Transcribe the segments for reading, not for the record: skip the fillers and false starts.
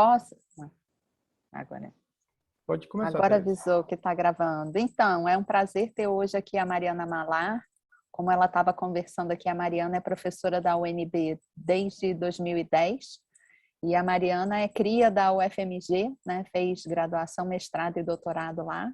Posso? Agora. Pode começar. Agora Tereza. avisou que está gravando. Então, é um prazer ter hoje aqui a Mariana Malar. Como ela estava conversando aqui, a Mariana é professora da UNB desde 2010. E a Mariana é cria da UFMG, né? Fez graduação, mestrado e doutorado lá.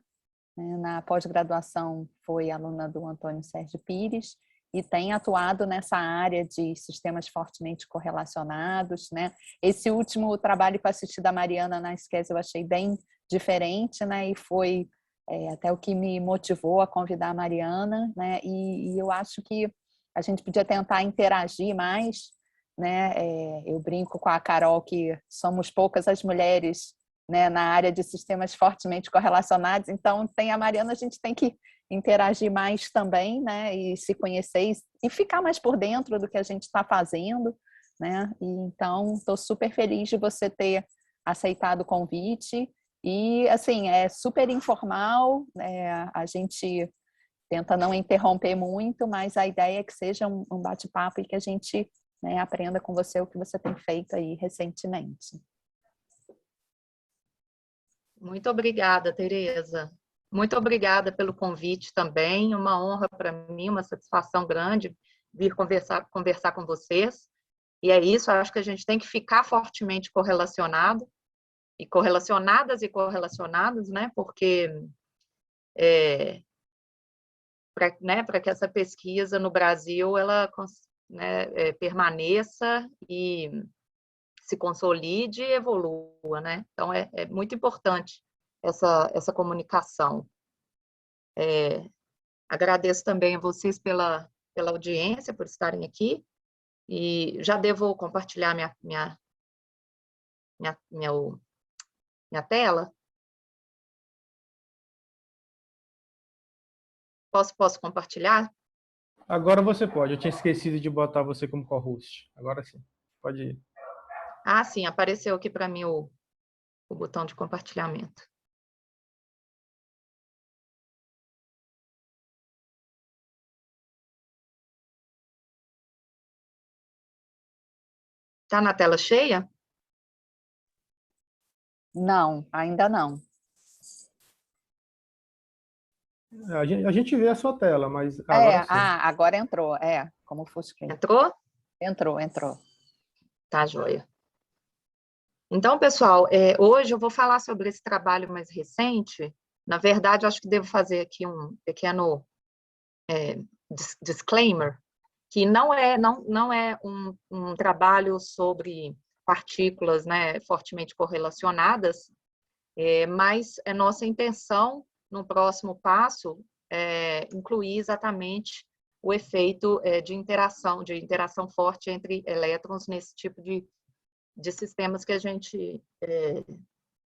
Na pós-graduação foi aluna do Antônio Sérgio Pires e tem atuado nessa área de sistemas fortemente correlacionados, né? Esse último trabalho que eu assisti da Mariana na SQES eu achei bem diferente, né? E foi até o que me motivou a convidar a Mariana, né? E eu acho que a gente podia tentar interagir mais, né? Eu brinco com a Carol que somos poucas as mulheres, né, na área de sistemas fortemente correlacionados, então tem a Mariana, a gente tem que interagir mais também, né, e se conhecer e ficar mais por dentro do que a gente está fazendo, né, e então estou super feliz de você ter aceitado o convite e, assim, é super informal, a gente tenta não interromper muito, mas a ideia é que seja um bate-papo e que a gente, né, aprenda com você o que você tem feito aí recentemente. Muito obrigada, Tereza. Muito obrigada pelo convite também. Uma honra para mim, uma satisfação grande vir conversar com vocês. E é isso, acho que a gente tem que ficar fortemente correlacionado, e correlacionadas e correlacionados, né? Porque para que essa pesquisa no Brasil ela, né, permaneça e se consolide e evolua, né? Então, é muito importante essa comunicação. Agradeço também a vocês pela audiência, por estarem aqui, e já devo compartilhar minha tela. Posso compartilhar? Agora você pode. Eu tinha esquecido de botar você como co-host. Agora sim. Pode ir. Ah, sim, apareceu aqui para mim o botão de compartilhamento. Está na tela cheia? Não, ainda não. A gente vê a sua tela, mas agora sim. Agora entrou. Como fusquei. Entrou? Entrou. Tá, joia. Então, pessoal, hoje eu vou falar sobre esse trabalho mais recente. Na verdade, eu acho que devo fazer aqui um pequeno disclaimer, que não é um trabalho sobre partículas, né, fortemente correlacionadas, mas é nossa intenção, no próximo passo, incluir exatamente o efeito de interação forte entre elétrons nesse tipo de sistemas que a gente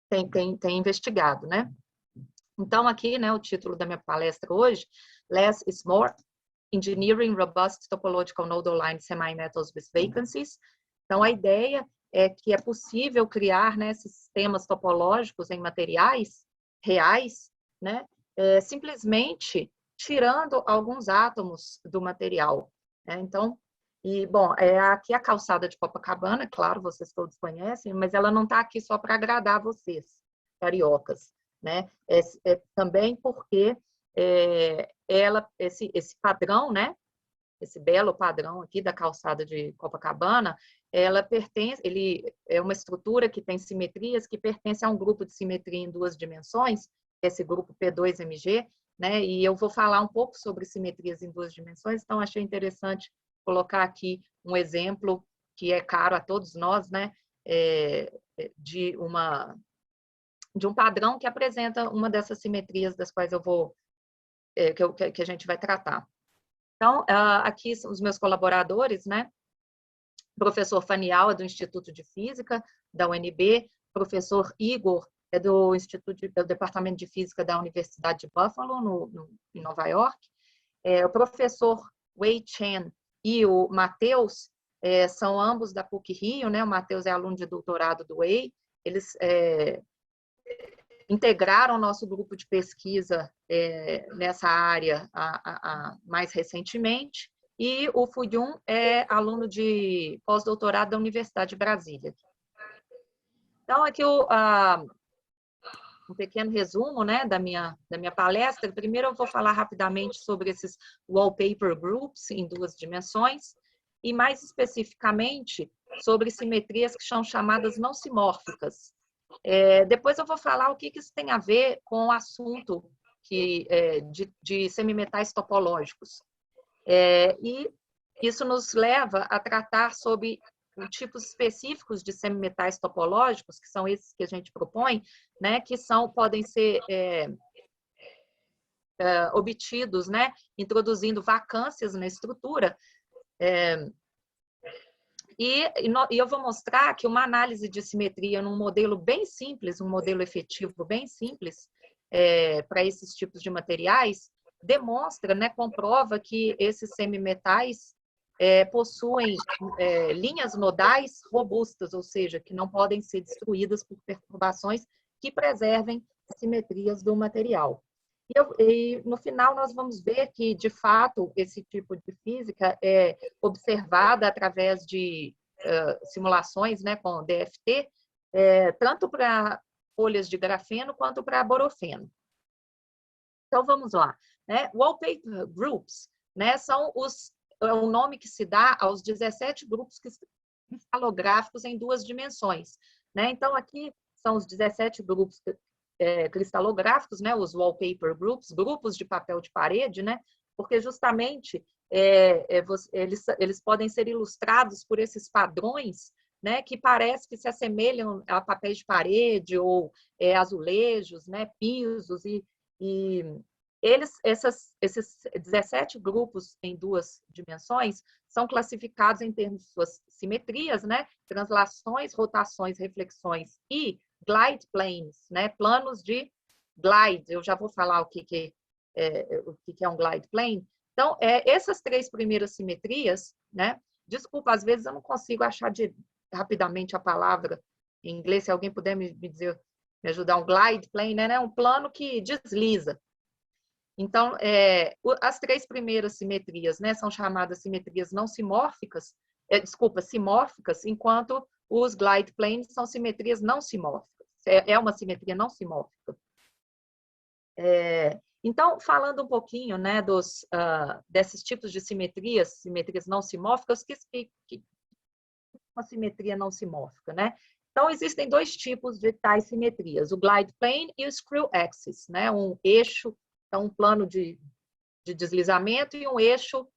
tem investigado, né? Então, aqui, né, o título da minha palestra hoje, Less is More, Engineering Robust Topological Nodal Line Semi-Metals with Vacancies. Então, a ideia é que é possível criar, né, sistemas topológicos em materiais reais, né, simplesmente tirando alguns átomos do material. Né? Então, bom, aqui a calçada de Copacabana, claro, vocês todos conhecem, mas ela não está aqui só para agradar vocês, cariocas, né? Também porque esse padrão, né? Esse belo padrão aqui da calçada de Copacabana, ele é uma estrutura que tem simetrias que pertence a um grupo de simetria em duas dimensões, esse grupo P2MG, né? E eu vou falar um pouco sobre simetrias em duas dimensões, então achei interessante colocar aqui um exemplo que é caro a todos nós, né? De um padrão que apresenta uma dessas simetrias das quais eu vou que a gente vai tratar. Então, aqui são os meus colaboradores, né? Professor Fanial é do Instituto de Física da UNB, professor Igor é do Departamento de Física da Universidade de Buffalo, em Nova York. O professor Wei Chen e o Matheus são ambos da PUC-Rio, né? O Matheus é aluno de doutorado do Wei. Eles integraram o nosso grupo de pesquisa nessa área mais recentemente, e o Fuyun é aluno de pós-doutorado da Universidade de Brasília. Então, aqui um pequeno resumo, né, da minha palestra. Primeiro, eu vou falar rapidamente sobre esses wallpaper groups em 2 dimensões e, mais especificamente, sobre simetrias que são chamadas não simórficas. Depois, eu vou falar o que isso tem a ver com o assunto de semimetais topológicos. E isso nos leva a tratar sobre tipos específicos de semimetais topológicos, que são esses que a gente propõe, né, que podem ser obtidos, né, introduzindo vacâncias na estrutura. E eu vou mostrar que uma análise de simetria num modelo bem simples, um modelo efetivo bem simples, para esses tipos de materiais, demonstra, né, comprova que esses semimetais possuem linhas nodais robustas, ou seja, que não podem ser destruídas por perturbações que preservem as simetrias do material. E no final nós vamos ver que, de fato, esse tipo de física é observada através de simulações, né, com DFT, tanto para folhas de grafeno quanto para borofeno. Então, vamos lá. Né? Wallpaper groups, né, é o nome que se dá aos 17 grupos cristalográficos em 2 dimensões. Né? Então, aqui são os 17 grupos cristalográficos, né, os wallpaper groups, grupos de papel de parede, né, porque justamente eles podem ser ilustrados por esses padrões, né, que parece que se assemelham a papéis de parede ou azulejos, né, pisos, e esses 17 grupos em 2 dimensões são classificados em termos de suas simetrias, né, translações, rotações, reflexões e glide planes, né, planos de glide. Eu já vou falar o que é um glide plane. Então, essas 3 primeiras simetrias, né, desculpa, às vezes eu não consigo achar rapidamente a palavra em inglês, se alguém puder me dizer, me ajudar, um glide plane, né, um plano que desliza. Então, as 3 primeiras simetrias, né, são chamadas simetrias não simórficas, simórficas, enquanto os glide planes são simetrias não simórficas. É uma simetria não simórfica. Então, falando um pouquinho, né, desses tipos de simetrias não simórficas, que uma simetria não simórfica, né? Então, existem 2 tipos de tais simetrias, o glide plane e o screw axis, né? Um eixo, então um plano de deslizamento e um eixo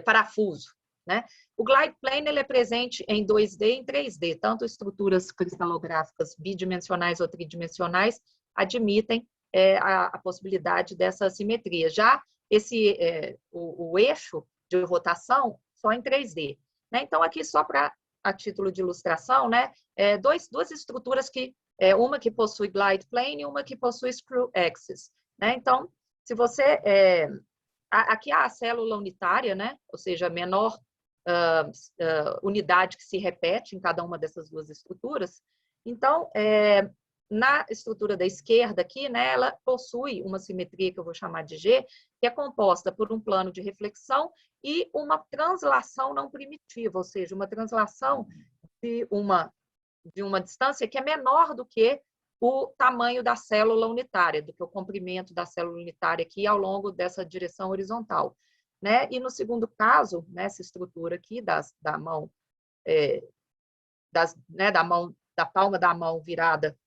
parafuso, né? O glide plane ele é presente em 2D e em 3D, tanto estruturas cristalográficas bidimensionais ou tridimensionais admitem a possibilidade dessa simetria. Já o eixo de rotação só em 3D. Né? Então, aqui só a título de ilustração, né? Duas estruturas uma que possui glide plane e uma que possui screw axis. Né? Então, se você... aqui há a célula unitária, né? Ou seja, a menor unidade que se repete em cada uma dessas 2 estruturas. Então, na estrutura da esquerda aqui, né, ela possui uma simetria que eu vou chamar de G, que é composta por um plano de reflexão e uma translação não primitiva, ou seja, uma translação de uma distância que é menor do que o tamanho da célula unitária, do que o comprimento da célula unitária aqui ao longo dessa direção horizontal. Né? E no segundo caso, nessa estrutura aqui da mão, da palma da mão virada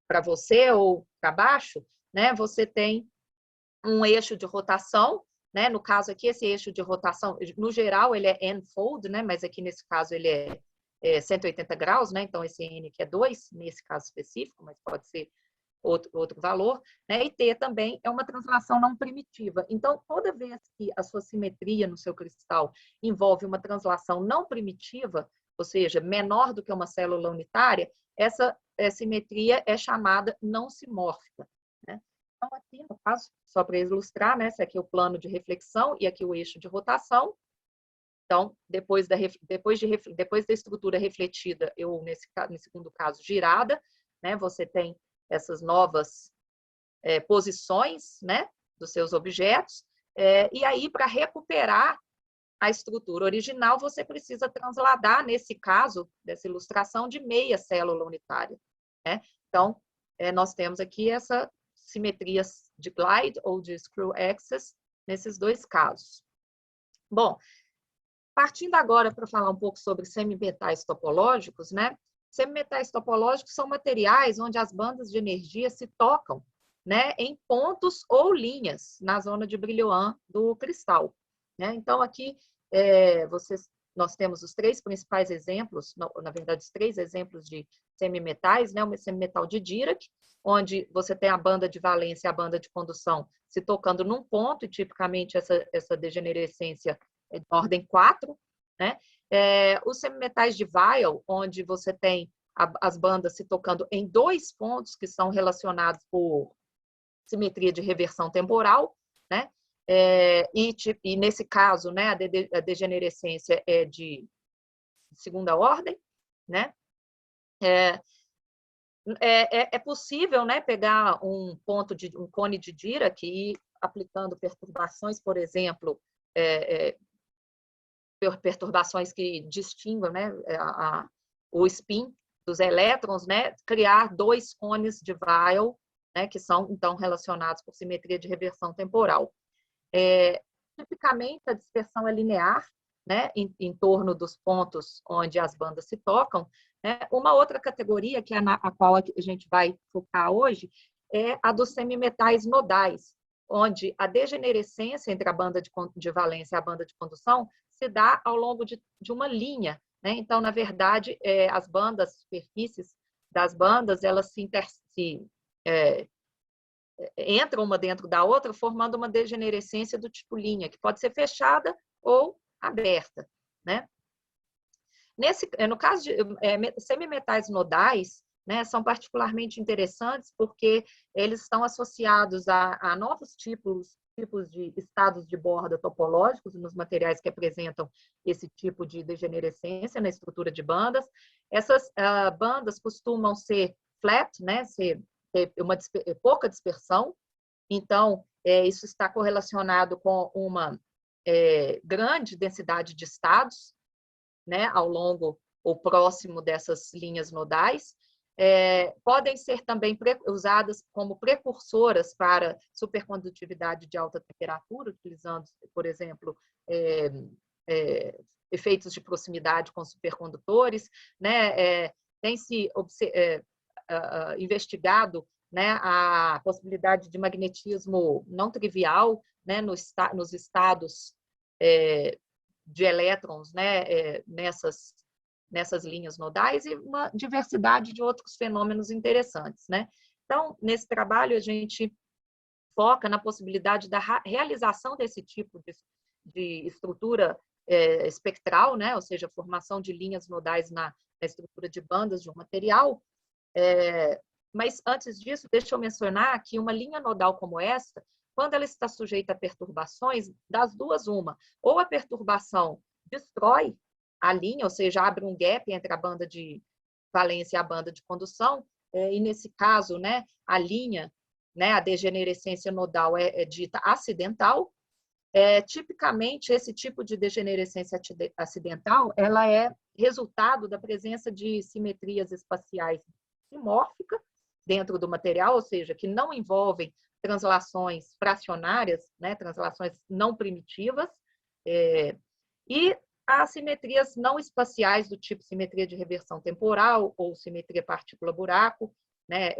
para você ou para baixo, né? Você tem um eixo de rotação, né? No caso aqui, esse eixo de rotação, no geral, ele é n-fold, né? Mas aqui nesse caso ele é 180 graus, né? Então esse n aqui é 2, nesse caso específico, mas pode ser outro valor, né? E T também é uma translação não primitiva. Então, toda vez que a sua simetria no seu cristal envolve uma translação não primitiva, ou seja, menor do que uma célula unitária, essa simetria é chamada não simórfica. Né? Então, aqui no caso, só para ilustrar, né? Esse aqui é o plano de reflexão e aqui o eixo de rotação. Então, depois da estrutura refletida, nesse segundo caso, girada, né? Você tem essas novas posições, né, dos seus objetos, e aí, para recuperar a estrutura original, você precisa transladar, nesse caso, dessa ilustração, de meia célula unitária, né? Então, nós temos aqui essa simetrias de glide ou de screw axis nesses dois casos. Bom, partindo agora para falar um pouco sobre semimetais topológicos, né? Semimetais topológicos são materiais onde as bandas de energia se tocam, né, em pontos ou linhas na zona de Brillouin do cristal, né? Então, aqui nós temos os três principais exemplos, na verdade, os três exemplos de semimetais, né? O semimetal de Dirac, onde você tem a banda de valência e a banda de condução se tocando num ponto, e tipicamente essa degenerescência é de ordem 4, né? Os semimetais de Weyl, onde você tem as bandas se tocando em 2 pontos que são relacionados por simetria de reversão temporal, né? E nesse caso, né, a degenerescência é de segunda ordem, né? É possível, né, pegar um cone de Dirac e ir aplicando perturbações, por exemplo, perturbações que distinguem, né, o spin dos elétrons, né, criar 2 cones de Weyl, né, que são, então, relacionados por simetria de reversão temporal. Tipicamente, a dispersão é linear, né, em torno dos pontos onde as bandas se tocam, né? Uma outra categoria, que é a qual a gente vai focar hoje, é a dos semimetais nodais, onde a degenerescência entre a banda de valência e a banda de condução se dá ao longo de uma linha, né? Então, na verdade, as bandas, as superfícies das bandas, elas entram uma dentro da outra, formando uma degenerescência do tipo linha, que pode ser fechada ou aberta, né? No caso de semimetais nodais, né, são particularmente interessantes porque eles estão associados a novos tipos de estados de borda topológicos nos materiais que apresentam esse tipo de degenerescência na estrutura de bandas. Essas bandas costumam ser flat, né, ter pouca dispersão, então isso está correlacionado com uma grande densidade de estados, né, ao longo ou próximo dessas linhas nodais. Podem ser também usadas como precursoras para supercondutividade de alta temperatura, utilizando, por exemplo, efeitos de proximidade com supercondutores, né? Tem-se investigado, né, a possibilidade de magnetismo não trivial, né, nos estados de elétrons, né, nessas linhas nodais, e uma diversidade de outros fenômenos interessantes, né? Então, nesse trabalho, a gente foca na possibilidade da realização desse tipo de estrutura espectral, né? Ou seja, a formação de linhas nodais na estrutura de bandas de um material. Mas, antes disso, deixa eu mencionar que uma linha nodal como essa, quando ela está sujeita a perturbações, das duas, uma. Ou a perturbação destrói a linha, ou seja, abre um gap entre a banda de valência e a banda de condução, e nesse caso, né, a linha, né, a degenerescência nodal é dita acidental. Tipicamente, esse tipo de degenerescência acidental, ela é resultado da presença de simetrias espaciais simórficas dentro do material, ou seja, que não envolvem translações fracionárias, né, translações não primitivas, e as simetrias não espaciais do tipo simetria de reversão temporal ou simetria partícula-buraco, né,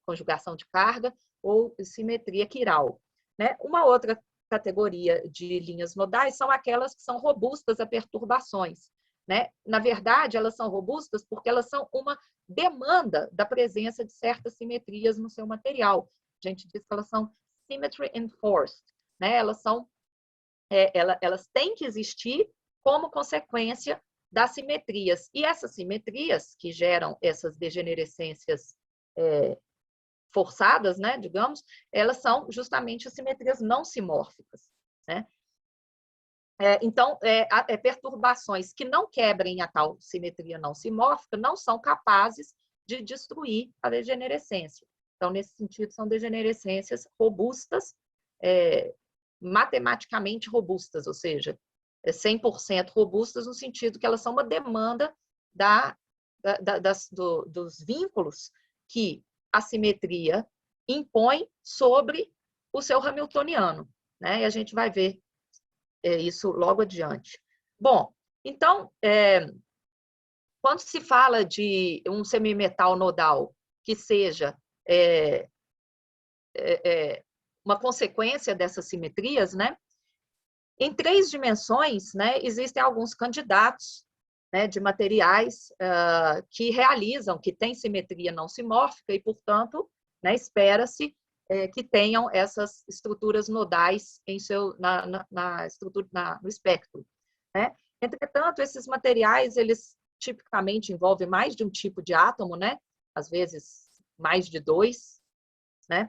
conjugação de carga, ou simetria quiral, né? Uma outra categoria de linhas nodais são aquelas que são robustas a perturbações, né? Na verdade, elas são robustas porque elas são uma demanda da presença de certas simetrias no seu material. A gente diz que elas são symmetry enforced, né? Elas têm que existir como consequência das simetrias. E essas simetrias que geram essas degenerescências forçadas, né, digamos, elas são justamente as simetrias não simórficas, né? Então, perturbações que não quebrem a tal simetria não simórfica não são capazes de destruir a degenerescência. Então, nesse sentido, são degenerescências robustas, matematicamente robustas, ou seja, 100% robustas, no sentido que elas são uma demanda dos vínculos que a simetria impõe sobre o seu hamiltoniano, né? E a gente vai ver isso logo adiante. Bom, então, quando se fala de um semimetal nodal que seja uma consequência dessas simetrias, né? Em 3 dimensões, né, existem alguns candidatos, né, de materiais que realizam, que têm simetria não simórfica e, portanto, né, espera-se que tenham essas estruturas nodais no espectro, né? Entretanto, esses materiais, eles tipicamente envolvem mais de um tipo de átomo, né? Às vezes mais de 2, né?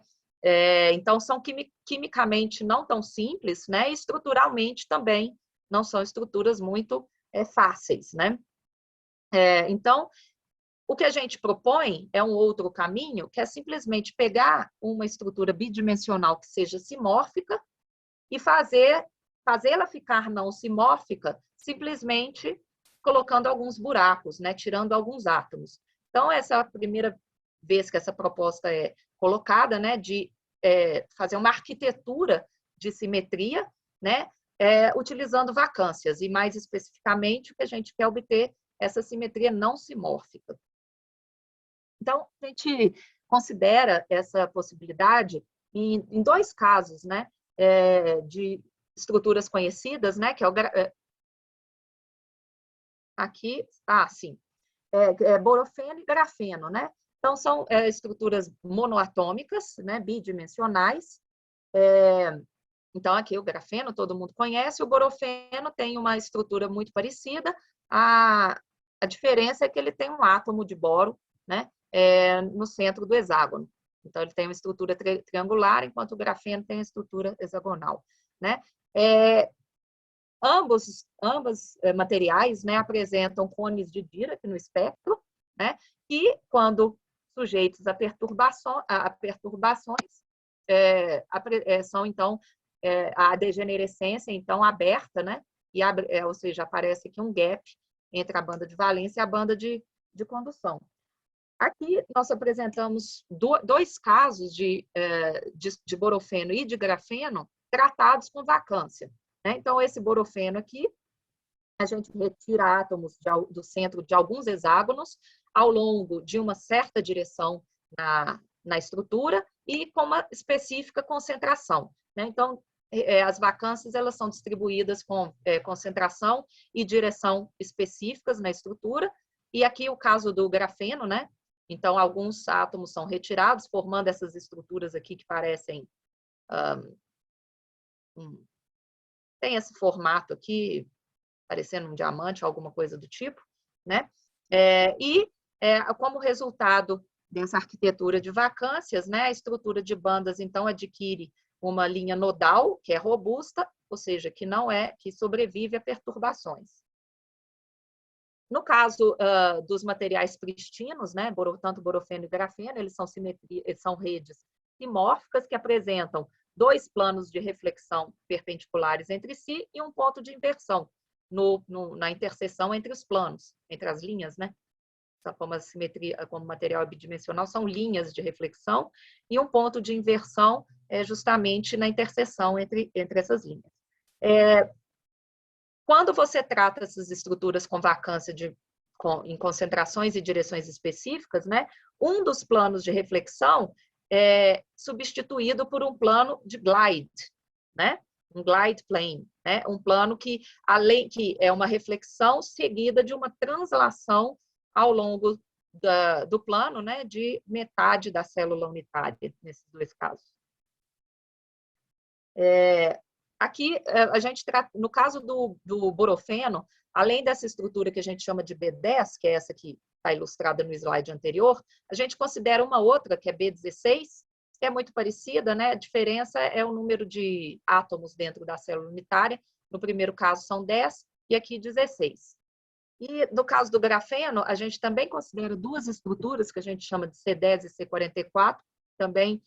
Então, são quimicamente não tão simples, né? E estruturalmente também não são estruturas muito fáceis, né? Então, o que a gente propõe é um outro caminho, que é simplesmente pegar uma estrutura bidimensional que seja simórfica e fazê-la ficar não simórfica, simplesmente colocando alguns buracos, né? Tirando alguns átomos. Então, essa é a primeira vez que essa proposta é colocada, né? De fazer uma arquitetura de simetria, né? Utilizando vacâncias, e mais especificamente o que a gente quer obter essa simetria não simórfica. Então, a gente considera essa possibilidade em 2 casos, né? De estruturas conhecidas, né? Que é o aqui, sim, borofeno e grafeno, né? Então, são estruturas monoatômicas, né? Bidimensionais. Então, aqui o grafeno todo mundo conhece, o borofeno tem uma estrutura muito parecida, a diferença é que ele tem um átomo de boro, né? No centro do hexágono. Então, ele tem uma estrutura triangular, enquanto o grafeno tem a estrutura hexagonal, né? Ambos materiais, né, apresentam cones de Dirac no espectro, né? E quando sujeitos a perturbações, são, então, a degenerescência, então, aberta, né? E ou seja, aparece aqui um gap entre a banda de valência e a banda de condução. Aqui nós apresentamos 2 casos de borofeno e de grafeno tratados com vacância, né? Então, esse borofeno aqui, a gente retira átomos do centro de alguns hexágonos ao longo de uma certa direção na estrutura e com uma específica concentração, né? Então, as vacâncias, elas são distribuídas com concentração e direção específicas na estrutura, e aqui o caso do grafeno, né? Então, alguns átomos são retirados, formando essas estruturas aqui que parecem... tem esse formato aqui, parecendo um diamante, alguma coisa do tipo, né? Como resultado dessa arquitetura de vacâncias, né, a estrutura de bandas, então, adquire uma linha nodal, que é robusta, ou seja, que sobrevive a perturbações. No caso dos materiais pristinos, né, tanto borofeno e grafeno, eles são redes simórficas que apresentam 2 planos de reflexão perpendiculares entre si e um ponto de inversão na interseção entre os planos, entre as linhas, né? Então, como a simetria, como o material é bidimensional, são linhas de reflexão, e um ponto de inversão é justamente na interseção entre essas linhas. Quando você trata essas estruturas com vacância em concentrações e direções específicas, né, um dos planos de reflexão é substituído por um plano de glide, né? Um glide plane, né? Um plano que é uma reflexão seguida de uma translação ao longo do plano, né, de metade da célula unitária, nesses 2 casos. Aqui, a gente trata, no caso do borofeno, além dessa estrutura que a gente chama de B10, que é essa que está ilustrada no slide anterior, a gente considera uma outra, que é B16, que é muito parecida, né? A diferença é o número de átomos dentro da célula unitária. No primeiro caso, são 10, e aqui 16. E no caso do grafeno, a gente também considera 2 estruturas, que a gente chama de C10 e C44, também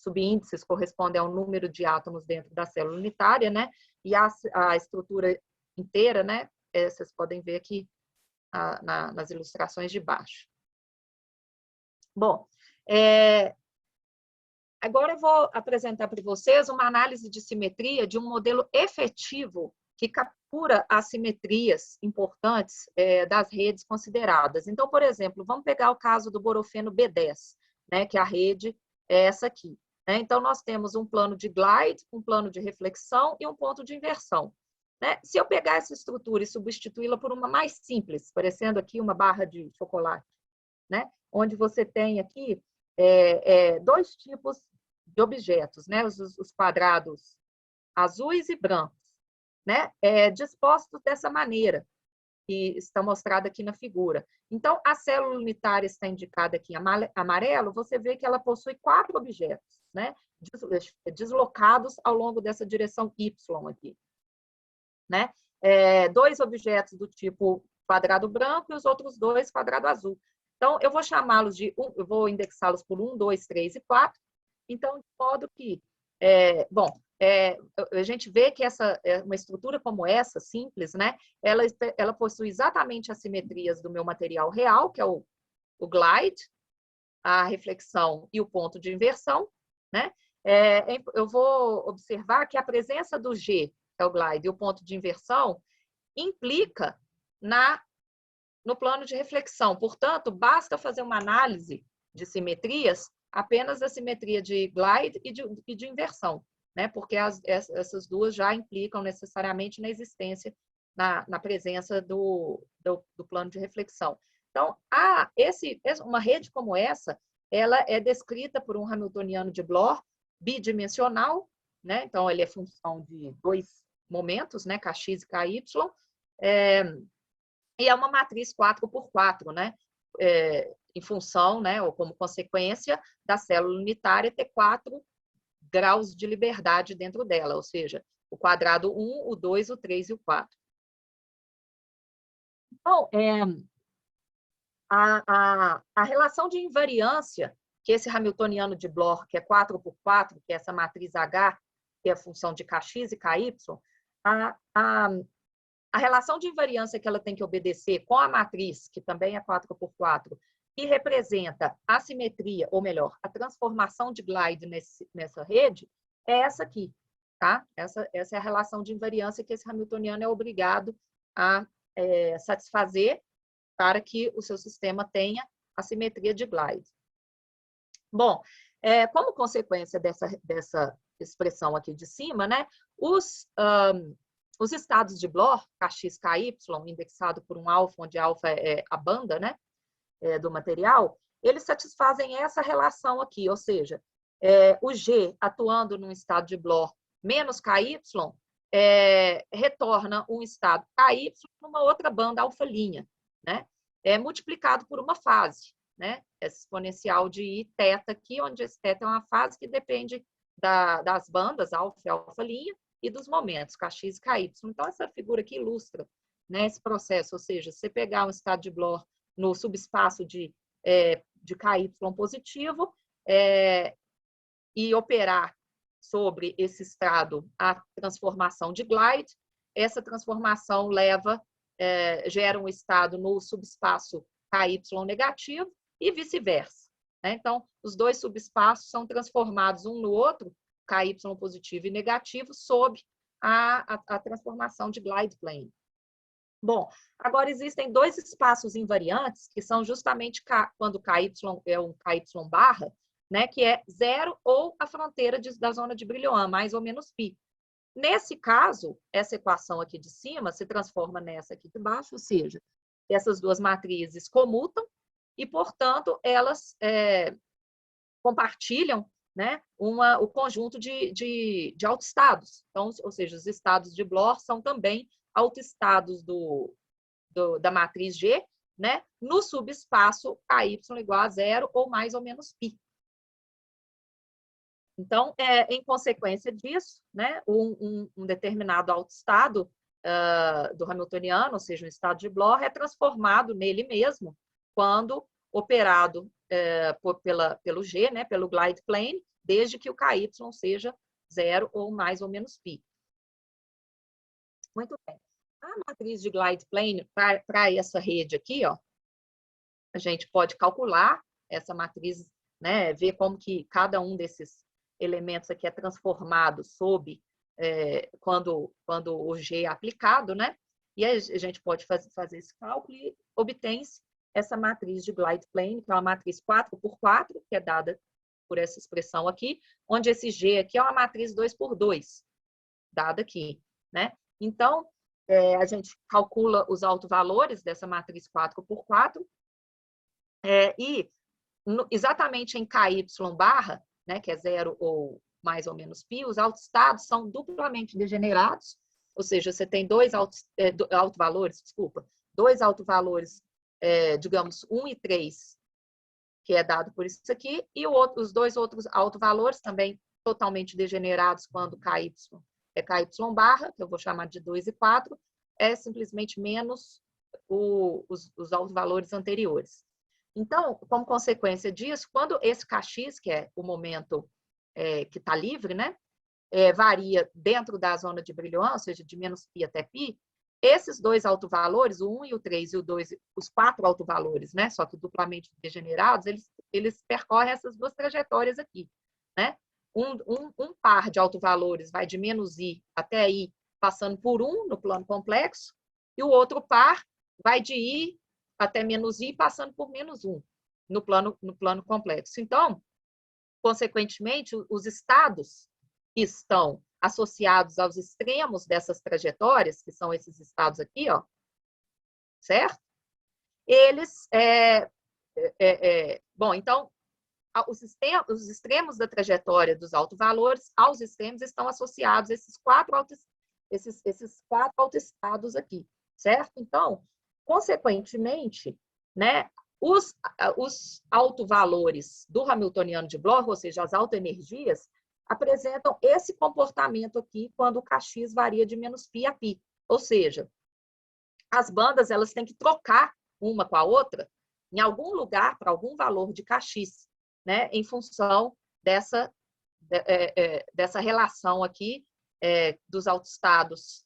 subíndices correspondem ao número de átomos dentro da célula unitária, né? E a estrutura inteira, né? Vocês podem ver aqui nas ilustrações de baixo. Bom, agora eu vou apresentar para vocês uma análise de simetria de um modelo efetivo que captura as simetrias importantes das redes consideradas. Então, por exemplo, vamos pegar o caso do borofeno B10, né, que a rede é essa aqui. Né? Então, nós temos um plano de glide, um plano de reflexão e um ponto de inversão. Né? Se eu pegar essa estrutura e substituí-la por uma mais simples, parecendo aqui uma barra de chocolate, né? Onde você tem aqui dois tipos de objetos, né? Os quadrados azuis e brancos, né? Dispostos dessa maneira, que está mostrada aqui na figura. Então, a célula unitária está indicada aqui em amarelo, você vê que ela possui 4 objetos, né? Deslocados ao longo dessa direção Y aqui. Né? 2 objetos do tipo quadrado branco e os outros 2 quadrado azul. Então, eu vou chamá-los eu vou indexá-los por 1, 2, 3 e 4. Então, de modo que, a gente vê que uma estrutura como essa, simples, né? Ela possui exatamente as simetrias do meu material real, que é o glide, a reflexão e o ponto de inversão, né? Eu vou observar que a presença do G, que é o glide, e o ponto de inversão, implica no plano de reflexão. Portanto, basta fazer uma análise de simetrias, apenas a simetria de glide e de inversão, né? Porque essas duas já implicam necessariamente na existência, na presença do plano de reflexão. Então, uma rede como essa, ela é descrita por um hamiltoniano de Bloch bidimensional, né? Então, ele é função de 2 momentos, né? Kx e Ky, e é uma matriz 4x4, né? Em função, né, ou como consequência da célula unitária ter 4 graus de liberdade dentro dela, ou seja, o quadrado 1, o 2, o 3 e o 4. Então, a relação de invariância que esse hamiltoniano de Bloch, que é 4x4, que é essa matriz H, que é a função de Kx e Ky, a relação de invariância que ela tem que obedecer com a matriz, que também é 4x4, que representa a simetria, ou melhor, a transformação de glide nessa rede, é essa aqui. Tá? Essa é a relação de invariância que esse hamiltoniano é obrigado a satisfazer para que o seu sistema tenha a simetria de glide. Bom, como consequência dessa expressão aqui de cima, né, os estados de Bloch, Kx, Ky, indexado por um alfa, onde alfa é a banda, né, do material, eles satisfazem essa relação aqui, ou seja, o G atuando num estado de Bloch menos Ky, retorna um estado Ky numa outra banda alfa', né, multiplicado por uma fase, né, essa exponencial de I θ aqui, onde esse θ é uma fase que depende das bandas alfa e alfa', e dos momentos, Kx e Ky. Então, essa figura aqui ilustra, né, esse processo, ou seja, você pegar um estado de Bloch no subespaço de Ky positivo e operar sobre esse estado a transformação de glide, essa transformação gera um estado no subespaço Ky negativo e vice-versa. Né? Então, os 2 subespaços são transformados um no outro, Ky positivo e negativo, sob a transformação de glide plane. Bom, agora existem 2 espaços invariantes, que são justamente quando Ky é um Ky barra, né, que é 0 ou a fronteira da zona de Brillouin, mais ou menos π. Nesse caso, essa equação aqui de cima se transforma nessa aqui de baixo, ou seja, essas 2 matrizes comutam e, portanto, elas compartilham, né, o conjunto de autoestados. Então, ou seja, os estados de Bloch são também autoestados da matriz G, né, no subespaço Ky igual a 0 ou mais ou menos π. Então, em consequência disso, né, um determinado autoestado do hamiltoniano, ou seja, um estado de Bloch, é transformado nele mesmo quando operado pelo G, né, pelo glide plane, desde que o KY seja 0 ou mais ou menos π. Muito bem. A matriz de glide plane, para essa rede aqui, ó, a gente pode calcular essa matriz, né, ver como que cada um desses elementos aqui é transformado sob quando o G é aplicado, né? E a gente pode fazer esse cálculo e obtém-se essa matriz de glide plane, que é uma matriz 4x4, que é dada por essa expressão aqui, onde esse G aqui é uma matriz 2x2, dada aqui, né? Então, a gente calcula os autovalores dessa matriz 4x4, e exatamente em KY barra, né, que é 0 ou mais ou menos π, os autoestados são duplamente degenerados, ou seja, você tem dois autovalores, digamos, 1 e 3, que é dado por isso aqui, e os dois outros autovalores também totalmente degenerados quando KY é KY barra, que eu vou chamar de 2 e 4, é simplesmente menos os autovalores anteriores. Então, como consequência disso, quando esse Kx, que é o momento que está livre, né, varia dentro da zona de Brillouin, ou seja, de menos π até π, esses dois autovalores, o 1 e o 3 e o 2, os 4 autovalores, né, só que duplamente degenerados, eles percorrem essas duas trajetórias aqui, né? Um par de autovalores vai de menos I até I, passando por 1 no plano complexo, e o outro par vai de I até menos I, passando por menos 1 no plano complexo. Então, consequentemente, os estados que estão associados aos extremos dessas trajetórias, que são esses estados aqui, ó, certo? Eles, bom, então, os extremos da trajetória dos autovalores aos extremos estão associados esses quatro autoestados aqui, certo? Então, consequentemente, né, os autovalores do Hamiltoniano de Bloch, ou seja, as autoenergias, apresentam esse comportamento aqui quando o Kx varia de menos π a π. Ou seja, as bandas elas têm que trocar uma com a outra em algum lugar para algum valor de Kx, né, em função dessa relação aqui dos autoestados,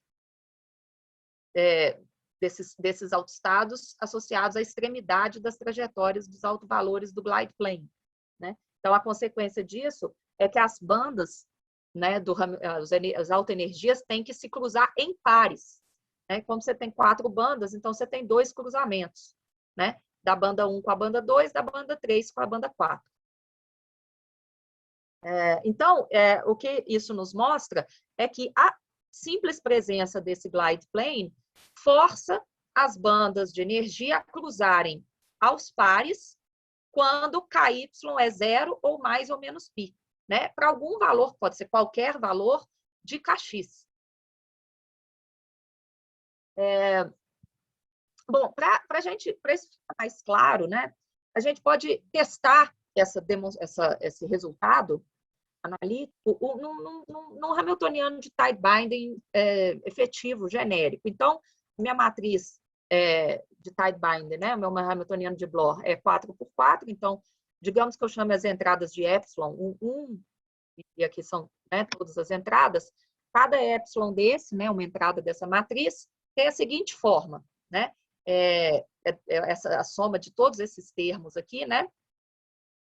desses autoestados associados à extremidade das trajetórias dos autovalores do glide plane, né? Então, a consequência disso é que as bandas, né, as autoenergias têm que se cruzar em pares, né? Como você tem 4 bandas, então você tem 2 cruzamentos, né? Da banda 1 com a banda 2, da banda 3 com a banda 4. Então, o que isso nos mostra é que a simples presença desse glide plane força as bandas de energia a cruzarem aos pares quando KY é 0 ou mais ou menos π, né? Para algum valor, pode ser qualquer valor de Kx. Bom, para isso ficar mais claro, né? A gente pode testar esse resultado analítico num Hamiltoniano de tight binding efetivo, genérico. Então, minha matriz de tight binding, né? Meu Hamiltoniano de Bloch é 4x4, então, digamos que eu chame as entradas de epsilon 1, e aqui são, né, todas as entradas, cada epsilon desse, né, uma entrada dessa matriz, tem a seguinte forma, né? A soma de todos esses termos aqui, né?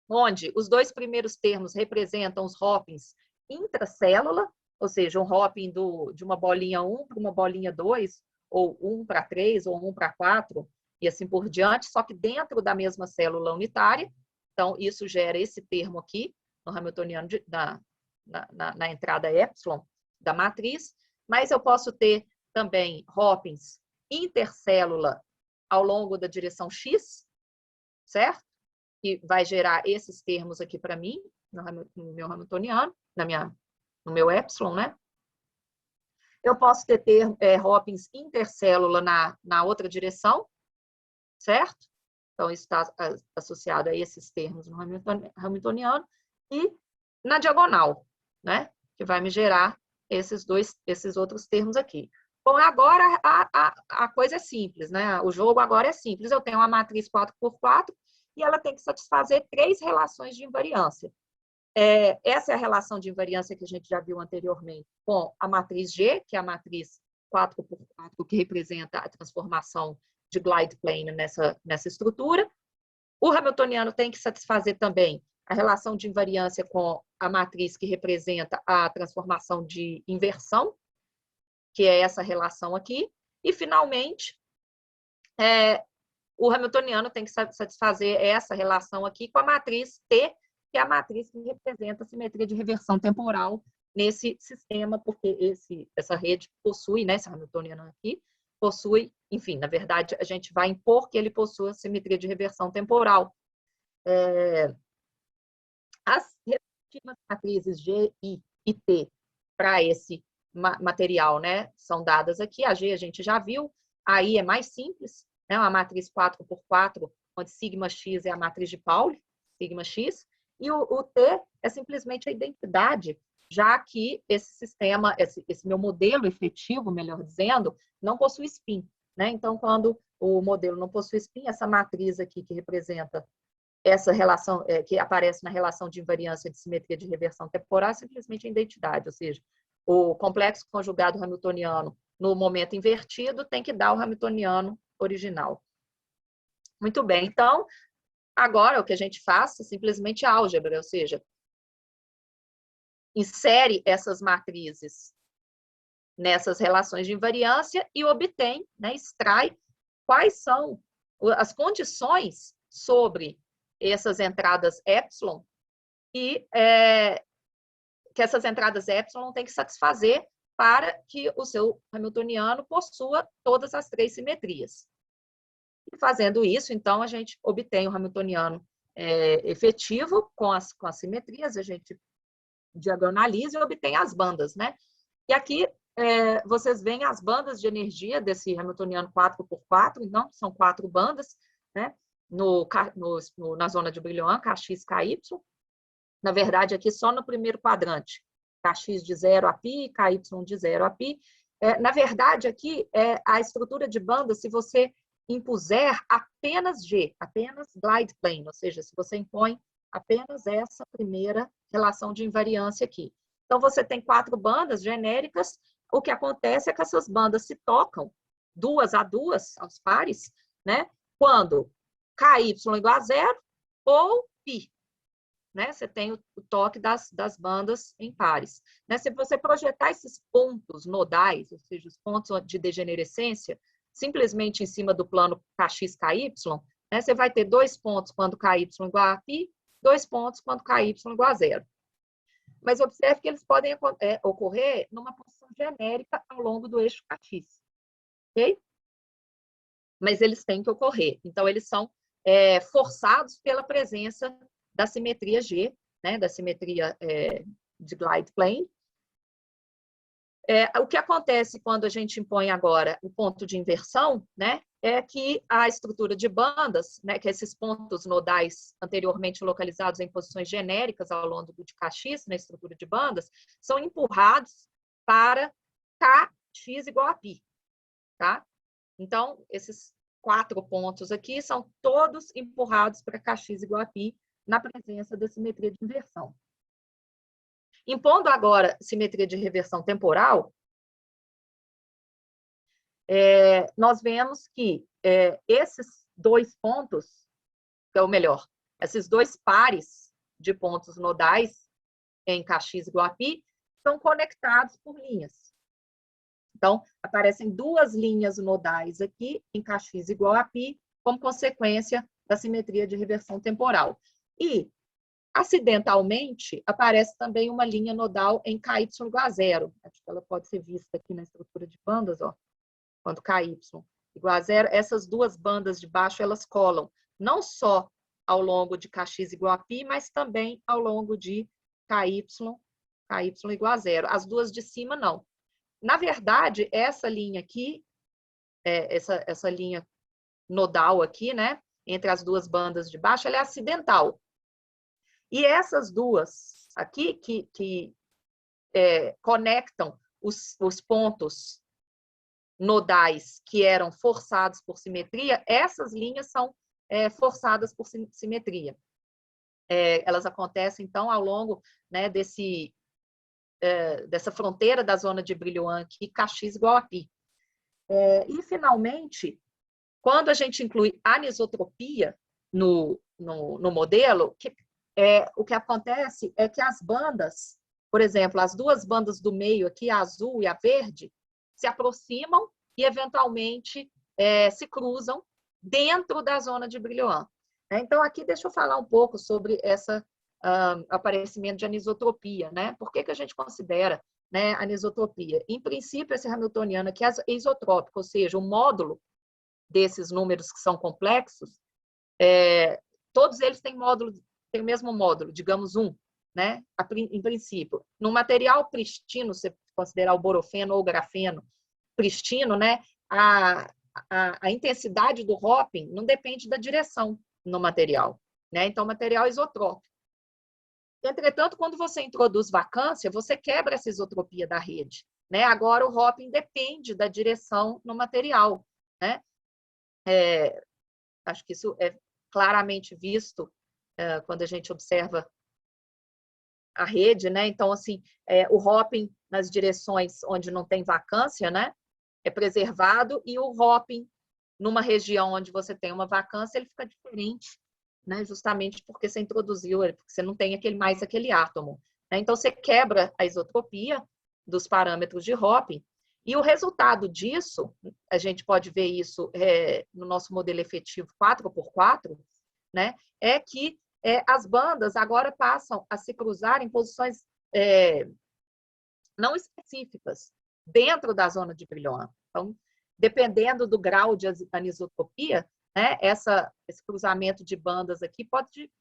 Onde os 2 primeiros termos representam os hoppings intracélula, ou seja, um hopping de uma bolinha 1 para uma bolinha 2, ou 1 para 3, ou 1 para 4, e assim por diante, só que dentro da mesma célula unitária. Então, isso gera esse termo aqui, no Hamiltoniano, na entrada epsilon da matriz, mas eu posso ter também hoppings intercélula ao longo da direção x, certo? Que vai gerar esses termos aqui para mim, no meu Hamiltoniano, no meu epsilon, né? Eu posso ter hoppings intercélula na outra direção, certo? Então, isso está associado a esses termos no Hamiltoniano, e na diagonal, né? Que vai me gerar esses outros termos aqui. Bom, agora a coisa é simples, né? O jogo agora é simples. Eu tenho uma matriz 4x4 e ela tem que satisfazer 3 relações de invariância. essa é a relação de invariância que a gente já viu anteriormente com a matriz G, que é a matriz 4x4, que representa a transformação de glide plane nessa estrutura. O hamiltoniano tem que satisfazer também a relação de invariância com a matriz que representa a transformação de inversão, que é essa relação aqui. E, finalmente, o hamiltoniano tem que satisfazer essa relação aqui com a matriz T, que é a matriz que representa a simetria de reversão temporal nesse sistema, porque essa rede possui, né, esse hamiltoniano aqui, possui, enfim, na verdade, a gente vai impor que ele possua a simetria de reversão temporal. As respectivas matrizes G, I e T para esse material, né, são dadas aqui. A G a gente já viu, a I é mais simples, né, uma matriz 4x4, onde sigma x é a matriz de Pauli, sigma x, e o T é simplesmente a identidade, já que esse sistema, esse meu modelo efetivo, melhor dizendo, não possui spin, né? Então, quando o modelo não possui spin, essa matriz aqui que representa essa relação, que aparece na relação de invariância de simetria de reversão temporal, é simplesmente a identidade, ou seja, o complexo conjugado hamiltoniano no momento invertido tem que dar o hamiltoniano original. Muito bem, então, agora o que a gente faz é simplesmente álgebra, ou seja, insere essas matrizes nessas relações de invariância e obtém, né, extrai quais são as condições sobre essas entradas epsilon e que essas entradas epsilon têm que satisfazer para que o seu hamiltoniano possua todas as três simetrias. E fazendo isso, então, a gente obtém o hamiltoniano efetivo com as simetrias, a gente diagonaliza e obtém as bandas, né? E aqui vocês veem as bandas de energia desse hamiltoniano 4x4, então, são 4 bandas, né? Na zona de Brillouin, Kx, Ky. Na verdade, aqui só no primeiro quadrante, Kx de 0 a π, Ky de 0 a π. Na verdade, aqui, a estrutura de banda, se você impuser apenas G, apenas glide plane, ou seja, se você impõe apenas essa primeira relação de invariância aqui. Então, você tem 4 bandas genéricas, o que acontece é que essas bandas se tocam 2 a 2, aos pares, né? Quando Ky igual a 0 ou π. Né? Você tem o toque das bandas em pares. Né? Se você projetar esses pontos nodais, ou seja, os pontos de degenerescência, simplesmente em cima do plano Kx, Ky, né? Você vai ter 2 pontos quando Ky igual a π, 2 pontos quando Ky igual a 0. Mas observe que eles podem ocorrer numa posição genérica ao longo do eixo Kx. Ok? Mas eles têm que ocorrer. Então, eles são forçados pela presença da simetria G, né, da simetria de glide plane. O que acontece quando a gente impõe agora o ponto de inversão, né, é que a estrutura de bandas, né, que esses pontos nodais anteriormente localizados em posições genéricas ao longo de Kx, na estrutura de bandas, são empurrados para Kx igual a π. Tá? Então, esses 4 pontos aqui são todos empurrados para Kx igual a π na presença da simetria de inversão. Impondo agora simetria de reversão temporal, nós vemos que esses 2 pontos, ou melhor, esses 2 pares de pontos nodais em Kx igual a π, são conectados por linhas. Então, aparecem 2 linhas nodais aqui em Kx igual a π, como consequência da simetria de reversão temporal. E, acidentalmente, aparece também uma linha nodal em Ky igual a 0. Acho que ela pode ser vista aqui na estrutura de bandas, ó. Quando Ky igual a 0, essas 2 bandas de baixo, elas colam não só ao longo de Kx igual a π, mas também ao longo de Ky igual a 0. As 2 de cima, não. Na verdade, essa linha aqui, essa linha nodal aqui, né, entre as 2 bandas de baixo, ela é acidental. E essas 2 aqui, que conectam os pontos nodais que eram forçados por simetria, essas linhas são forçadas por simetria. elas acontecem, então, ao longo, né, dessa fronteira da zona de Brillouin aqui, KX igual a π. E, finalmente, quando a gente inclui anisotropia no modelo, o que acontece é que as bandas, por exemplo, as duas bandas do meio aqui, a azul e a verde, se aproximam e, eventualmente, se cruzam dentro da zona de Brillouin. Então, aqui deixa eu falar um pouco sobre esse aparecimento de anisotropia, né? Por que a gente considera, né, anisotropia? Em princípio, esse hamiltoniano aqui é isotrópico, ou seja, o módulo desses números que são complexos, todos eles têm o mesmo módulo, digamos 1, né? Em princípio. No material pristino, se considerar o borofeno ou o grafeno pristino, né? A intensidade do hopping não depende da direção no material, né? Então, o material é isotrópico. Entretanto, quando você introduz vacância, você quebra essa isotropia da rede, né? Agora, o hopping depende da direção no material, né? Acho que isso é claramente visto quando a gente observa a rede, né? Então, assim, o hopping nas direções onde não tem vacância, né, é preservado, e o hopping numa região onde você tem uma vacância, ele fica diferente, né? Justamente porque você introduziu, porque você não tem mais aquele átomo, né? Então, você quebra a isotropia dos parâmetros de hopping, e o resultado disso, a gente pode ver isso no nosso modelo efetivo 4x4, né, é que as bandas agora passam a se cruzar em posições não específicas dentro da zona de Brillouin. Então, dependendo do grau de anisotropia, né, esse cruzamento de bandas aqui pode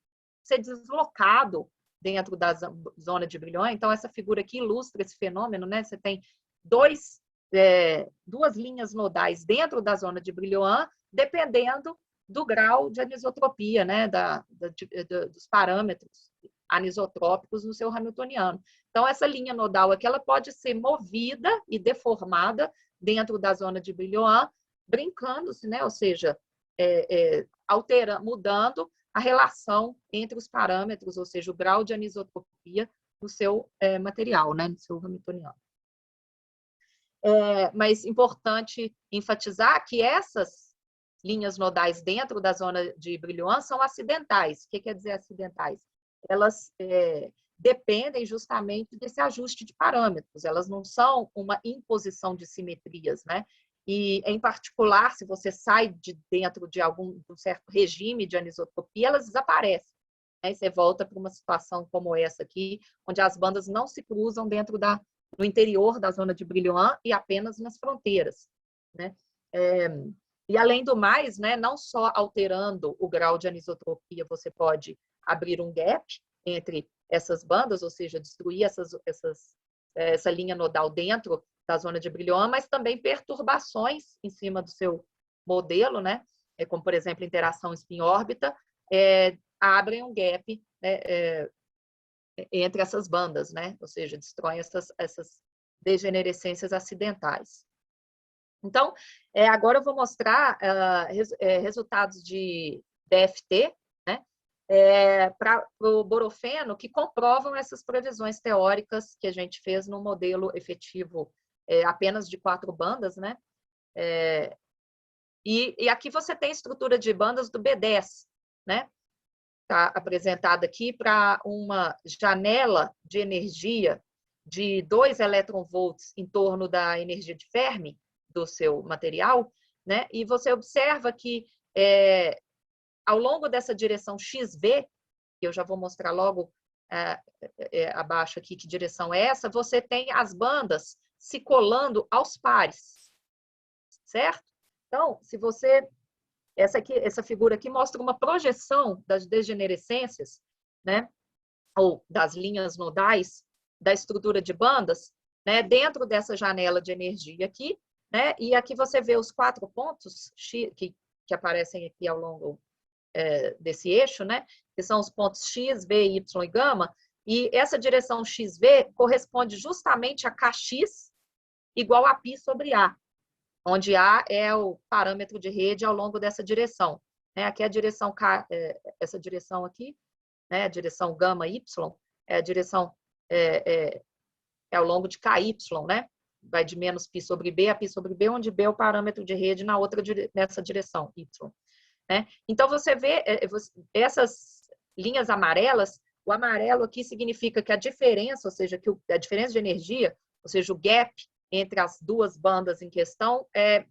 ser deslocado dentro da zona de Brillouin. Então, essa figura aqui ilustra esse fenômeno, né? Você tem duas linhas nodais dentro da zona de Brillouin, dependendo do grau de anisotropia, né? Dos parâmetros anisotrópicos no seu hamiltoniano. Então, essa linha nodal aqui, ela pode ser movida e deformada dentro da zona de Brillouin, brincando-se, né? Ou seja, mudando a relação entre os parâmetros, ou seja, o grau de anisotropia no seu material, né? No seu hamiltoniano. Mas importante enfatizar que essas linhas nodais dentro da zona de Brillouin são acidentais. O que quer dizer acidentais? Elas dependem justamente desse ajuste de parâmetros, elas não são uma imposição de simetrias, né? E, em particular, se você sai de dentro de um certo regime de anisotropia, elas desaparecem, né? E você volta para uma situação como essa aqui, onde as bandas não se cruzam no interior da zona de Brillouin e apenas nas fronteiras, né? E, além do mais, né, não só alterando o grau de anisotropia, você pode abrir um gap entre essas bandas, ou seja, destruir essa linha nodal dentro da zona de Brillouin, mas também perturbações em cima do seu modelo, né? Como, por exemplo, interação spin-órbita, abrem um gap, né, entre essas bandas, né? Ou seja, destroem essas degenerescências acidentais. Então, agora eu vou mostrar resultados de DFT, né, para o borofeno, que comprovam essas previsões teóricas que a gente fez no modelo efetivo apenas de 4 bandas, né? E aqui você tem a estrutura de bandas do B10, né? Está apresentada aqui para uma janela de energia de 2 eletronvolts em torno da energia de Fermi do seu material, né? E você observa que ao longo dessa direção XV, que eu já vou mostrar logo abaixo aqui que direção é essa, você tem as bandas se colando aos pares, certo? Então, se você... Essa figura aqui mostra uma projeção das degenerescências, né? Ou das linhas nodais da estrutura de bandas, né? Dentro dessa janela de energia aqui, né? E aqui você vê os 4 pontos que aparecem aqui ao longo desse eixo, né? Que são os pontos X, V, Y e gama, e essa direção XV corresponde justamente a KX igual a π sobre A, onde A é o parâmetro de rede ao longo dessa direção. Aqui é a direção, essa direção aqui, né? A direção γ-y é a direção ao longo de KY, né? Vai de menos π sobre B a π sobre B, onde B é o parâmetro de rede nessa direção, y. Né? Então, você vê essas linhas amarelas, o amarelo aqui significa que a diferença, ou seja, que a diferença de energia, ou seja, o gap entre as duas bandas em questão é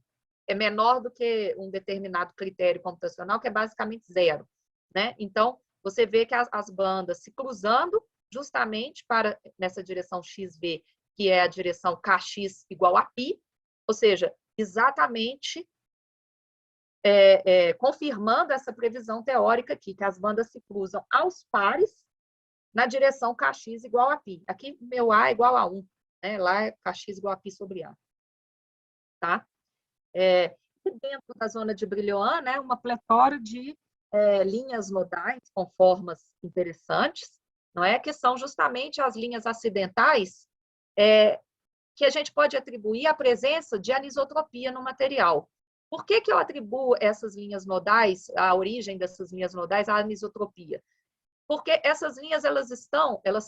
menor do que um determinado critério computacional, que é basicamente zero. Né? Então, você vê que as bandas se cruzando justamente nessa direção XV, que é a direção Kx igual a π, ou seja, exatamente confirmando essa previsão teórica aqui, que as bandas se cruzam aos pares na direção Kx igual a π. Aqui, meu A é igual a 1, né? Lá é Kx igual a π sobre A. Tá? E dentro da zona de Brillouin, né, uma pletora de linhas nodais com formas interessantes, não é? Que são justamente as linhas acidentais que a gente pode atribuir à presença de anisotropia no material. Por que eu atribuo essas linhas nodais, a origem dessas linhas nodais, à anisotropia? Porque essas linhas, elas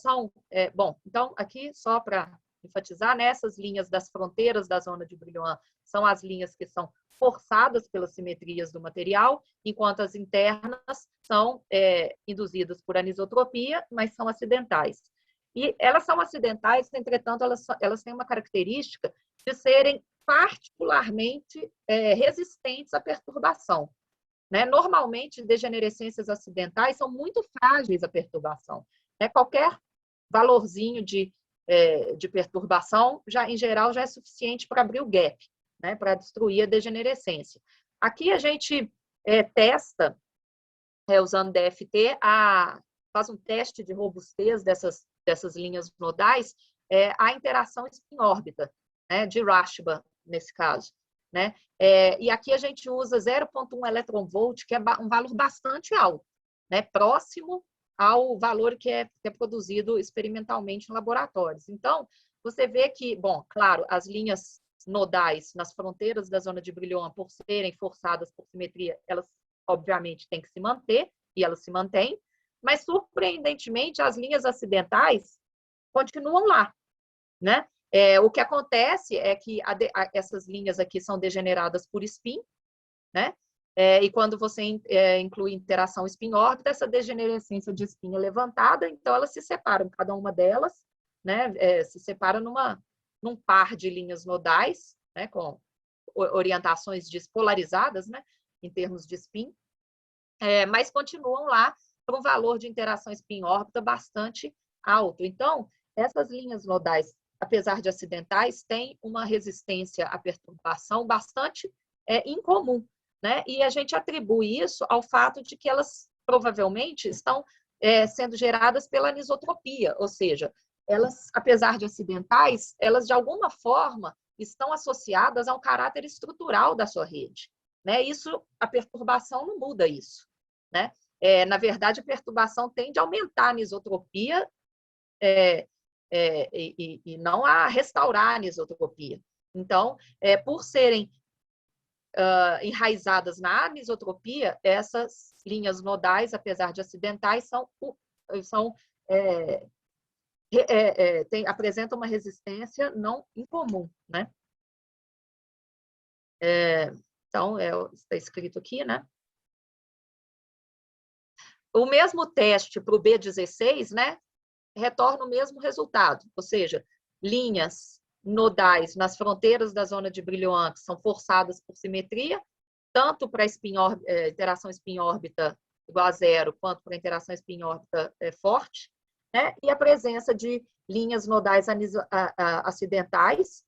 são... bom, então, aqui, só para enfatizar, né, essas linhas das fronteiras da zona de Brillouin são as linhas que são forçadas pelas simetrias do material, enquanto as internas são induzidas por anisotropia, mas são acidentais. E elas são acidentais, entretanto, elas têm uma característica de serem particularmente resistentes à perturbação. Né? Normalmente, degenerescências acidentais são muito frágeis à perturbação. Né? Qualquer valorzinho de perturbação, em geral, já é suficiente para abrir o gap, né? Para destruir a degenerescência. Aqui a gente testa, usando DFT, faz um teste de robustez dessas linhas nodais, a interação spin-órbita, né? De Rashba, nesse caso. Né? E aqui a gente usa 0,1 eletronvolt, que é um valor bastante alto, né? Próximo ao valor que é produzido experimentalmente em laboratórios. Então, você vê que, bom, claro, as linhas nodais nas fronteiras da zona de Brillouin, por serem forçadas por simetria, elas, obviamente, têm que se manter, e elas se mantêm, mas, surpreendentemente, as linhas acidentais continuam lá, né? O que acontece é que essas linhas aqui são degeneradas por spin, né? E quando você inclui interação spin-órbita, essa degenerescência de spin é levantada, então elas se separam, cada uma delas, né, se separa num par de linhas nodais, né, com orientações despolarizadas, né, em termos de spin, mas continuam lá para um valor de interação spin-órbita bastante alto. Então, essas linhas nodais, apesar de acidentais, têm uma resistência à perturbação bastante incomum. Né? E a gente atribui isso ao fato de que elas provavelmente estão sendo geradas pela anisotropia, ou seja, elas, apesar de acidentais, elas de alguma forma estão associadas ao caráter estrutural da sua rede. Né? Isso, a perturbação não muda isso. Né? Na verdade, a perturbação tende a aumentar a anisotropia e não a restaurar a anisotropia. Então, por serem enraizadas na anisotropia, essas linhas nodais, apesar de acidentais, apresentam uma resistência não incomum. Né? Então, está escrito aqui, né? O mesmo teste para o B16, né, retorna o mesmo resultado, ou seja, linhas nodais nas fronteiras da zona de Brillouin que são forçadas por simetria, tanto para a interação spin-órbita igual a zero, quanto para a interação spin-órbita forte, né? E a presença de linhas nodais acidentais,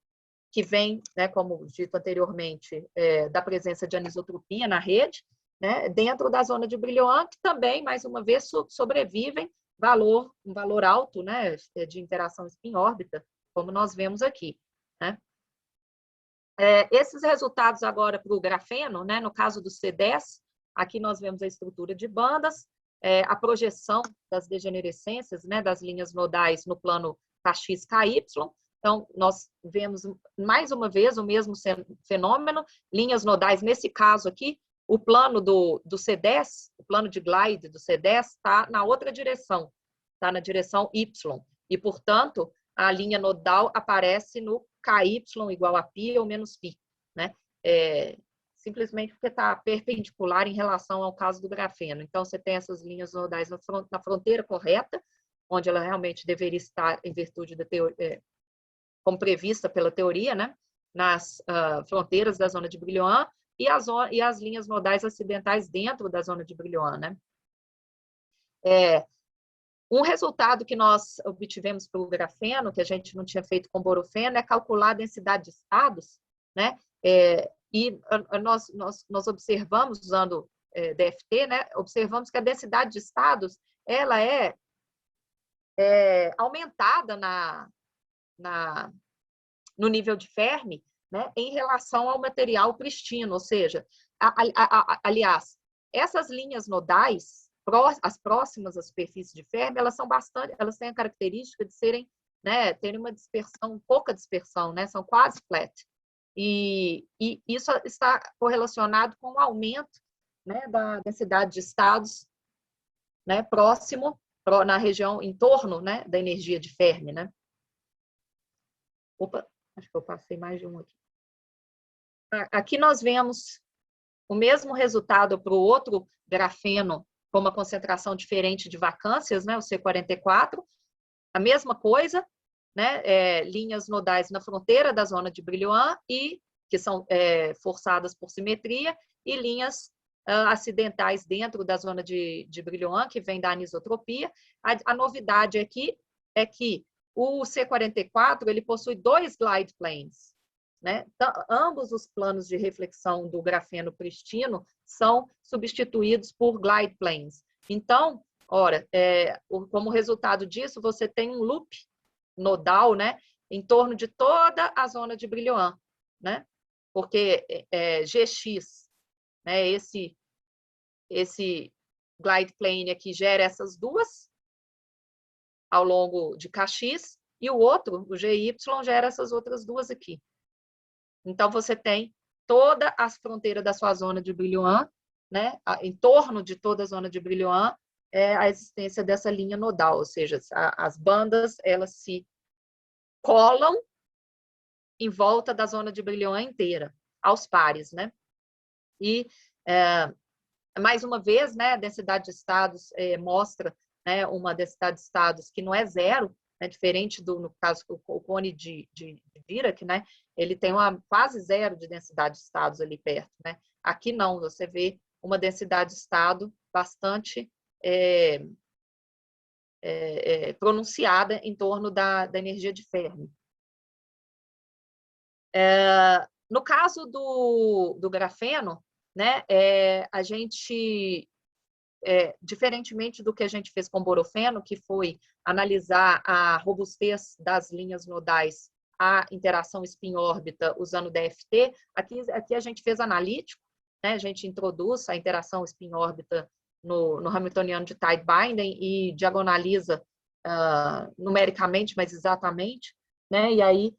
que vem, né, como dito anteriormente, da presença de anisotropia na rede, né, dentro da zona de Brillouin, que também, mais uma vez, sobrevivem um valor alto, né, de interação spin-órbita, como nós vemos aqui. Né? Esses resultados agora para o grafeno, né, no caso do C10, aqui nós vemos a estrutura de bandas, a projeção das degenerescências, né, das linhas nodais no plano Kx-Ky. Então, nós vemos mais uma vez o mesmo fenômeno, linhas nodais, nesse caso aqui, O plano do C10, o plano de glide do C10 está na outra direção, está na direção Y. E, portanto, a linha nodal aparece no KY igual a π ou menos π, né? Simplesmente porque está perpendicular em relação ao caso do grafeno. Então, você tem essas linhas nodais na fronteira correta, onde ela realmente deveria estar em virtude da teoria, como prevista pela teoria, né? Nas fronteiras da zona de Brillouin, e as linhas nodais acidentais dentro da zona de Brillouin, né? Um resultado que nós obtivemos pelo grafeno, que a gente não tinha feito com borofeno, é calcular a densidade de estados, né? E nós observamos, usando DFT, né? Observamos que a densidade de estados ela é aumentada no nível de Fermi, né? Em relação ao material pristino, ou seja, aliás, essas linhas nodais, as próximas à superfície de Fermi, elas têm a característica de serem, né, terem uma dispersão, pouca dispersão, né? São quase flat. E isso está correlacionado com o aumento, né, da densidade de estados, né, próximo, na região em torno, né, da energia de Fermi, né? Opa, acho que eu passei mais de um aqui. Aqui nós vemos o mesmo resultado para o outro grafeno com uma concentração diferente de vacâncias, né, o C44, a mesma coisa, né, linhas nodais na fronteira da zona de Brillouin, que são forçadas por simetria, e linhas acidentais dentro da zona de Brillouin, que vem da anisotropia. A novidade aqui é que o C44 ele possui 2 glide planes, né? Então, ambos os planos de reflexão do grafeno pristino são substituídos por glide planes. Então, ora, como resultado disso, você tem um loop nodal, né, em torno de toda a zona de Brillouin, né? Porque GX, né, esse glide plane aqui gera essas duas ao longo de KX, e o outro, o GY, gera essas outras duas aqui. Então, você tem toda a fronteira da sua zona de Brillouin, né, em torno de toda a zona de Brillouin, a existência dessa linha nodal, ou seja, as bandas, elas se colam em volta da zona de Brillouin inteira, aos pares, né? E, mais uma vez, né, a densidade de estados mostra, né, uma densidade de estados que não é zero, né, diferente no caso, o cone de Dirac, né, ele tem quase zero de densidade de estados ali perto, né? Aqui não, você vê uma densidade de estado bastante pronunciada em torno da energia de Fermi. No caso do grafeno, né, a gente, diferentemente do que a gente fez com borofeno, que foi analisar a robustez das linhas nodais à interação spin-órbita usando DFT, aqui a gente fez analítico, né, a gente introduz a interação spin-órbita no Hamiltoniano de tight binding e diagonaliza numericamente, mas exatamente, né, e aí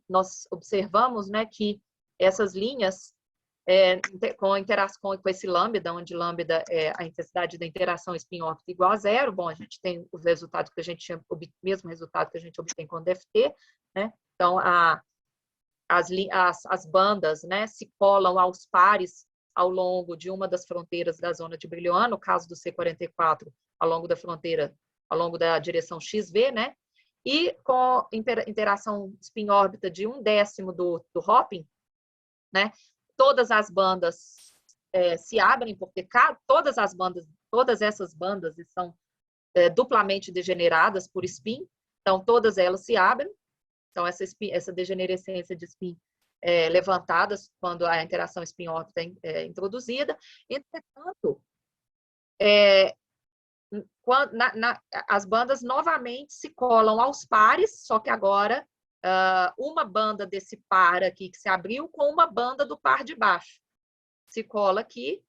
nós observamos, né, que essas linhas, com esse lambda, onde lambda é a intensidade da interação spin-órbita igual a zero, bom, a gente tem os resultados que a gente tinha, mesmo resultado que a gente obtém com DFT, né? Então, as bandas, né, se colam aos pares ao longo de uma das fronteiras da zona de Brillouin, no caso do C44, ao longo da fronteira, ao longo da direção XV, né? E com interação spin-órbita de 1/10 do Hoping, né? Todas as bandas se abrem, porque todas essas bandas são duplamente degeneradas por spin, então todas elas se abrem, então essa degenerescência de spin levantadas quando a interação spin-órbita é introduzida. Entretanto, as bandas novamente se colam aos pares, só que agora uma banda desse par aqui que se abriu com uma banda do par de baixo. Se cola aqui,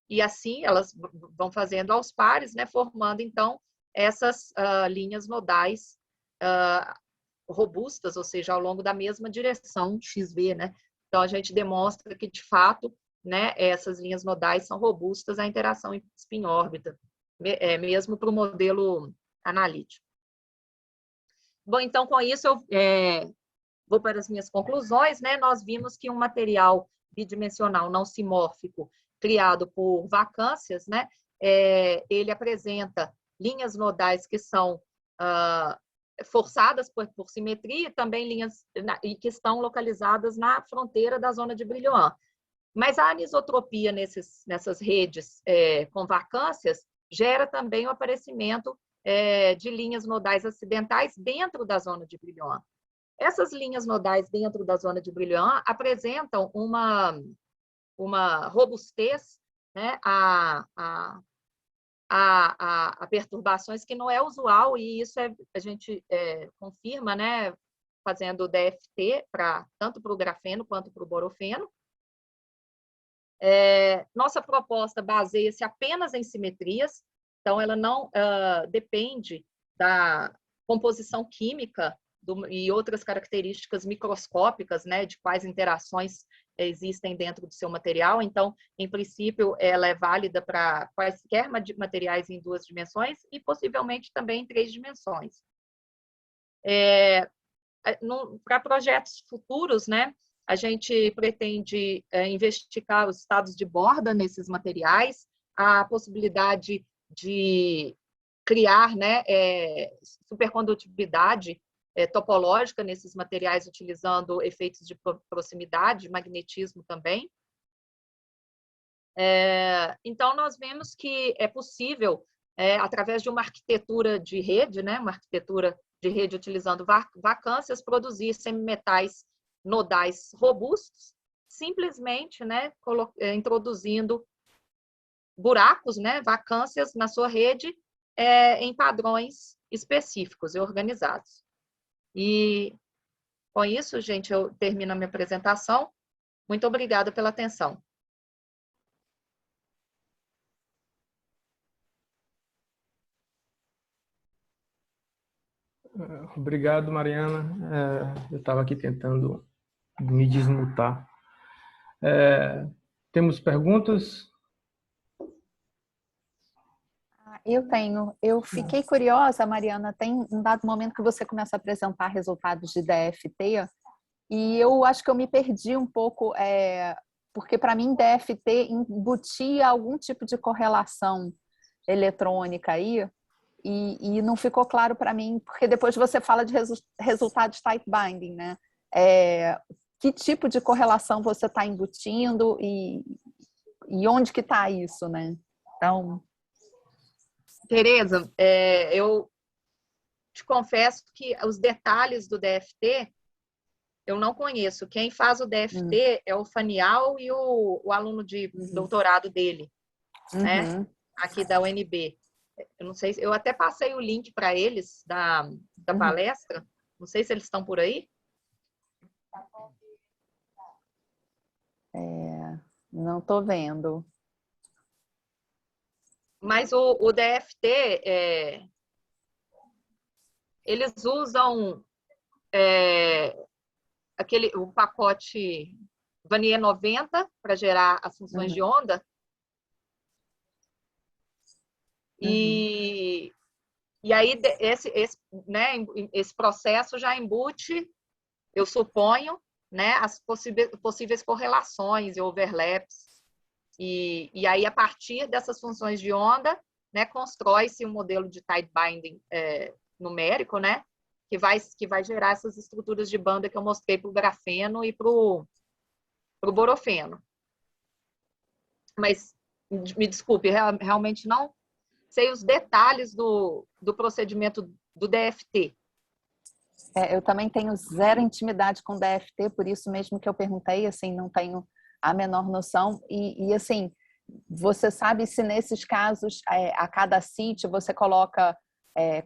e assim elas vão fazendo aos pares, né, formando, então, essas linhas nodais robustas, ou seja, ao longo da mesma direção XV, né? Então, a gente demonstra que, de fato, né, essas linhas nodais são robustas à interação em spin-órbita, mesmo para o modelo analítico. Bom, então, com isso, eu vou para as minhas conclusões, né? Nós vimos que um material bidimensional não simórfico criado por vacâncias, né? Ele apresenta linhas nodais que são forçadas por simetria, e também linhas que estão localizadas na fronteira da zona de Brillouin. Mas a anisotropia nessas redes com vacâncias gera também o aparecimento de linhas nodais acidentais dentro da zona de Brillouin. Essas linhas nodais dentro da zona de Brillouin apresentam uma robustez, né, a perturbações que não é usual, e isso a gente confirma, né, fazendo o DFT tanto para o grafeno quanto para o borofeno. Nossa proposta baseia-se apenas em simetrias, então ela não depende da composição química e outras características microscópicas, né, de quais interações existem dentro do seu material. Então, em princípio, ela é válida para quaisquer materiais em 2 dimensões e possivelmente também em 3 dimensões. Para projetos futuros, né, a gente pretende investigar os estados de borda nesses materiais, a possibilidade de criar, né, supercondutividade topológica nesses materiais, utilizando efeitos de proximidade, magnetismo também. Então, nós vemos que é possível, através de uma arquitetura de rede, né, uma arquitetura de rede utilizando vacâncias, produzir semimetais nodais robustos, simplesmente, né, introduzindo buracos, né, vacâncias na sua rede em padrões específicos e organizados. E com isso, gente, eu termino a minha apresentação. Muito obrigada pela atenção. Obrigado, Mariana. Eu estava aqui tentando me desmutar. Temos perguntas? Eu tenho. Eu fiquei curiosa, Mariana, tem um dado momento que você começa a apresentar resultados de DFT, e eu acho que eu me perdi um pouco, porque para mim DFT embutia algum tipo de correlação eletrônica aí, e não ficou claro para mim, porque depois você fala de resultados tight binding, né? Que tipo de correlação você está embutindo e onde que está isso, né? Então... Tereza, eu te confesso que os detalhes do DFT eu não conheço. Quem faz o DFT é o Fanial e o aluno de doutorado dele, né? Aqui da UNB. Eu não sei, eu até passei o link para eles da palestra. Não sei se eles estão por aí. Não estou vendo. Mas o DFT, eles usam o pacote Vanier 90 para gerar as funções de onda. E aí né, esse processo já embute, eu suponho, né, as possíveis correlações e overlaps. E aí, a partir dessas funções de onda, né, constrói-se um modelo de tight binding numérico, né, que vai gerar essas estruturas de banda que eu mostrei para o grafeno e para o borofeno. Mas, me desculpe, realmente não sei os detalhes do procedimento do DFT. Eu também tenho zero intimidade com DFT, por isso mesmo que eu perguntei, assim, não tenho a menor noção. E assim, você sabe se nesses casos, a cada sítio, você coloca,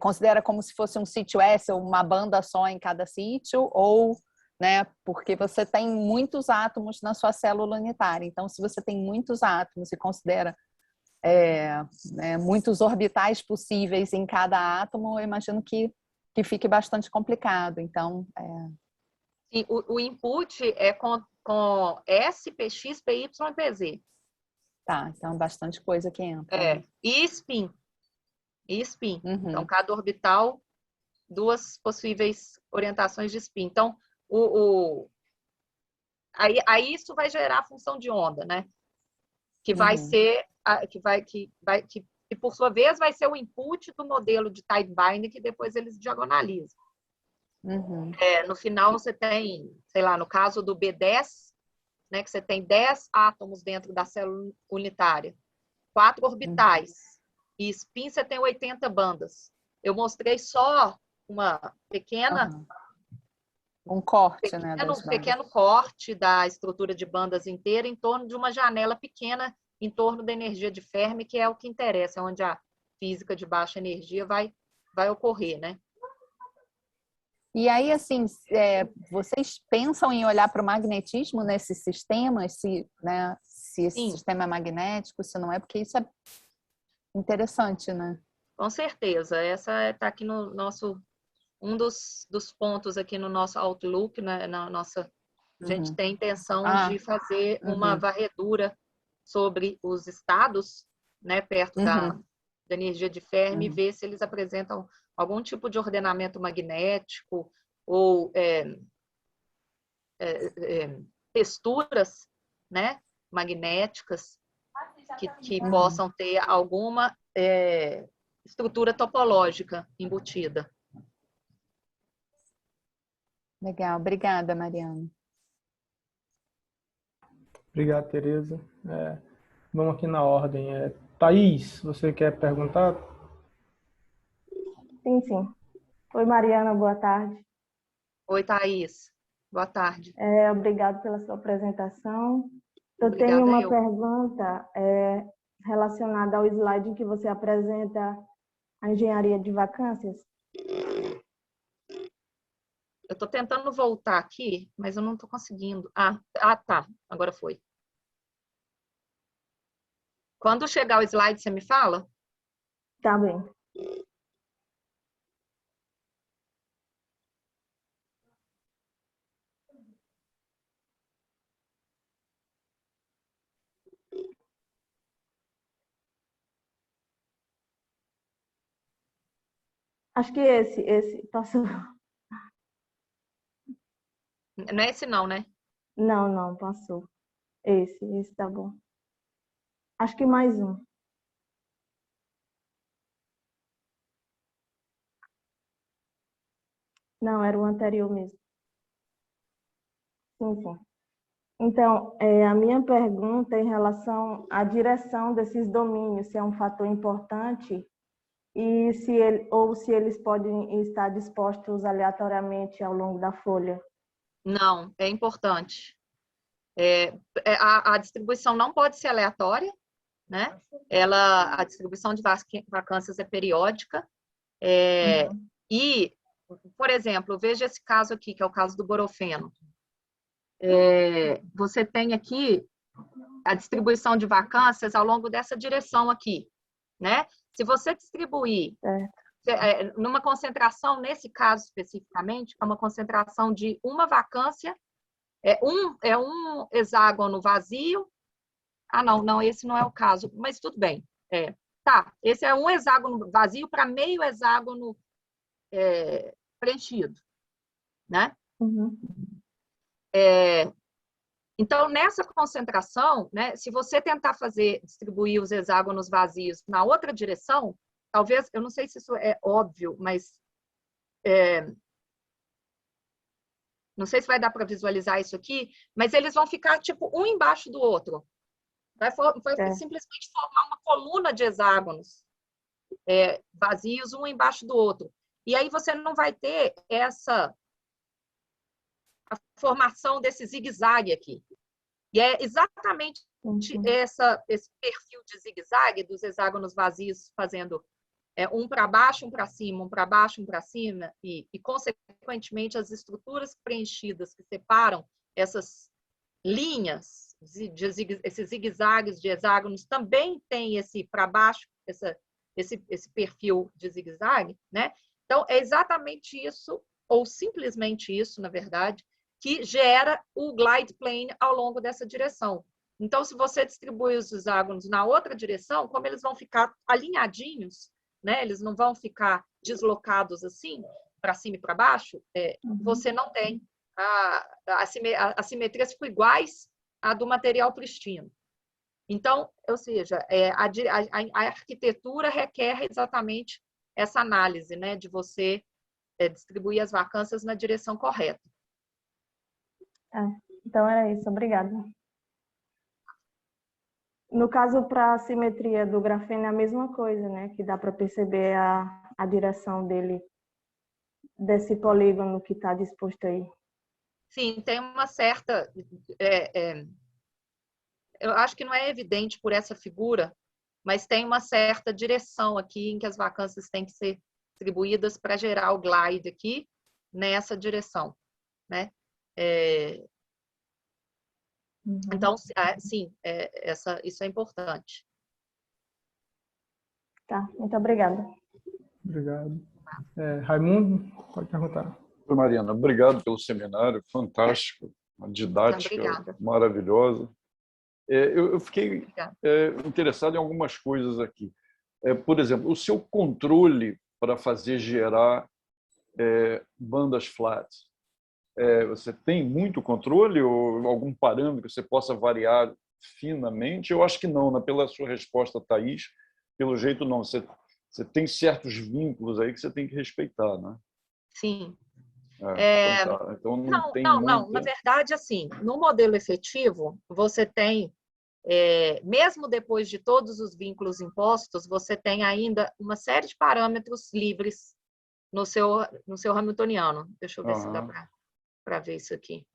considera como se fosse um sítio S, ou uma banda só em cada sítio, ou, né, porque você tem muitos átomos na sua célula unitária. Então, se você tem muitos átomos e considera muitos orbitais possíveis em cada átomo, eu imagino que fique bastante complicado. Então, Sim, o input com S, PX, PY e PZ. Tá, então bastante coisa que entra. E spin. Uhum. Então, cada orbital, duas possíveis orientações de spin. Então, aí isso vai gerar a função de onda, né? Que vai ser, que por sua vez vai ser o input do modelo de Tidebinder que depois eles diagonalizam. Uhum. No final você tem, sei lá, no caso do B10, né, que você tem 10 átomos dentro da célula unitária, 4 orbitais. E spin você tem 80 bandas. Eu mostrei só uma pequena... Um corte, né? Pequeno corte da estrutura de bandas inteira em torno de uma janela pequena em torno da energia de Fermi, que é o que interessa, onde a física de baixa energia vai ocorrer, né? E aí, assim, vocês pensam em olhar para o magnetismo nesses sistemas, né, se esse Sim. sistema é magnético, se não é, porque isso é interessante, né? Com certeza. Essa está aqui no nosso... Um dos pontos aqui no nosso Outlook, né, a gente tem intenção de fazer uma varredura sobre os estados, né, perto da energia de Fermi, e ver se eles apresentam algum tipo de ordenamento magnético ou texturas, né, magnéticas que possam ter alguma estrutura topológica embutida. Legal, obrigada, Mariana. Obrigado, Tereza. Vamos aqui na ordem. Thaís, você quer perguntar? Sim, sim. Oi, Mariana, boa tarde. Oi, Thaís. Boa tarde. Obrigado pela sua apresentação. Eu Obrigada, tenho uma pergunta relacionada ao slide em que você apresenta a engenharia de vacâncias. Eu estou tentando voltar aqui, mas eu não estou conseguindo. Tá. Agora foi. Quando chegar o slide, você me fala? Tá bem. Acho que esse passou. Não é esse não, né? Não, passou. Esse tá bom. Acho que mais um. Não, era o anterior mesmo. Sim, sim. Então, a minha pergunta é em relação à direção desses domínios, se é um fator importante e se eles podem estar dispostos aleatoriamente ao longo da folha. Não, é importante. A distribuição não pode ser aleatória, né? A distribuição de vacâncias é periódica. E, por exemplo, veja esse caso aqui, que é o caso do borofeno. Você tem aqui a distribuição de vacâncias ao longo dessa direção aqui, né? Se você distribuir numa concentração, nesse caso especificamente, é uma concentração de uma vacância, um hexágono vazio. Não, esse não é o caso, mas tudo bem. Tá, esse é um hexágono vazio para meio hexágono preenchido, né? Então, nessa concentração, né, se você tentar distribuir os hexágonos vazios na outra direção, talvez, eu não sei se isso é óbvio, mas não sei se vai dar para visualizar isso aqui, mas eles vão ficar tipo um embaixo do outro. Vai simplesmente formar uma coluna de hexágonos vazios, um embaixo do outro. E aí você não vai ter a formação desse zigue-zague aqui. E é exatamente esse perfil de zigue-zague dos hexágonos vazios fazendo um para baixo, um para cima, um para baixo, um para cima, e, consequentemente, as estruturas preenchidas que separam essas linhas, esses zigue-zagues de hexágonos, também tem esse para baixo, esse perfil de zigue-zague, né? Então, é exatamente isso, ou simplesmente isso, na verdade, que gera o glide plane ao longo dessa direção. Então, se você distribui os hexágonos na outra direção, como eles vão ficar alinhadinhos, né, eles não vão ficar deslocados assim, para cima e para baixo, você não tem as simetrias ficam iguais à do material pristino. Então, ou seja, a arquitetura requer exatamente essa análise, né, de você distribuir as vacâncias na direção correta. Então era isso, obrigada. No caso, para a simetria do grafeno é a mesma coisa, né? Que dá para perceber a direção dele, desse polígono que está disposto aí. Sim, tem uma certa... eu acho que não é evidente por essa figura, mas tem uma certa direção aqui em que as vacâncias têm que ser distribuídas para gerar o glide aqui nessa direção, né? Então, sim, isso é importante. Tá, muito obrigada. Obrigado. Raimundo, pode perguntar. Oi, Mariana, obrigado pelo seminário, fantástico, uma didática maravilhosa. Eu fiquei interessado em algumas coisas aqui. Por exemplo, o seu controle para fazer gerar bandas flats, você tem muito controle ou algum parâmetro que você possa variar finamente? Eu acho que não, né? Pela sua resposta, Thaís, pelo jeito não. Você tem certos vínculos aí que você tem que respeitar, né? Sim. Então não. Na verdade, assim, no modelo efetivo, você tem, mesmo depois de todos os vínculos impostos, você tem ainda uma série de parâmetros livres no seu hamiltoniano. Deixa eu ver se dá para ver isso aqui.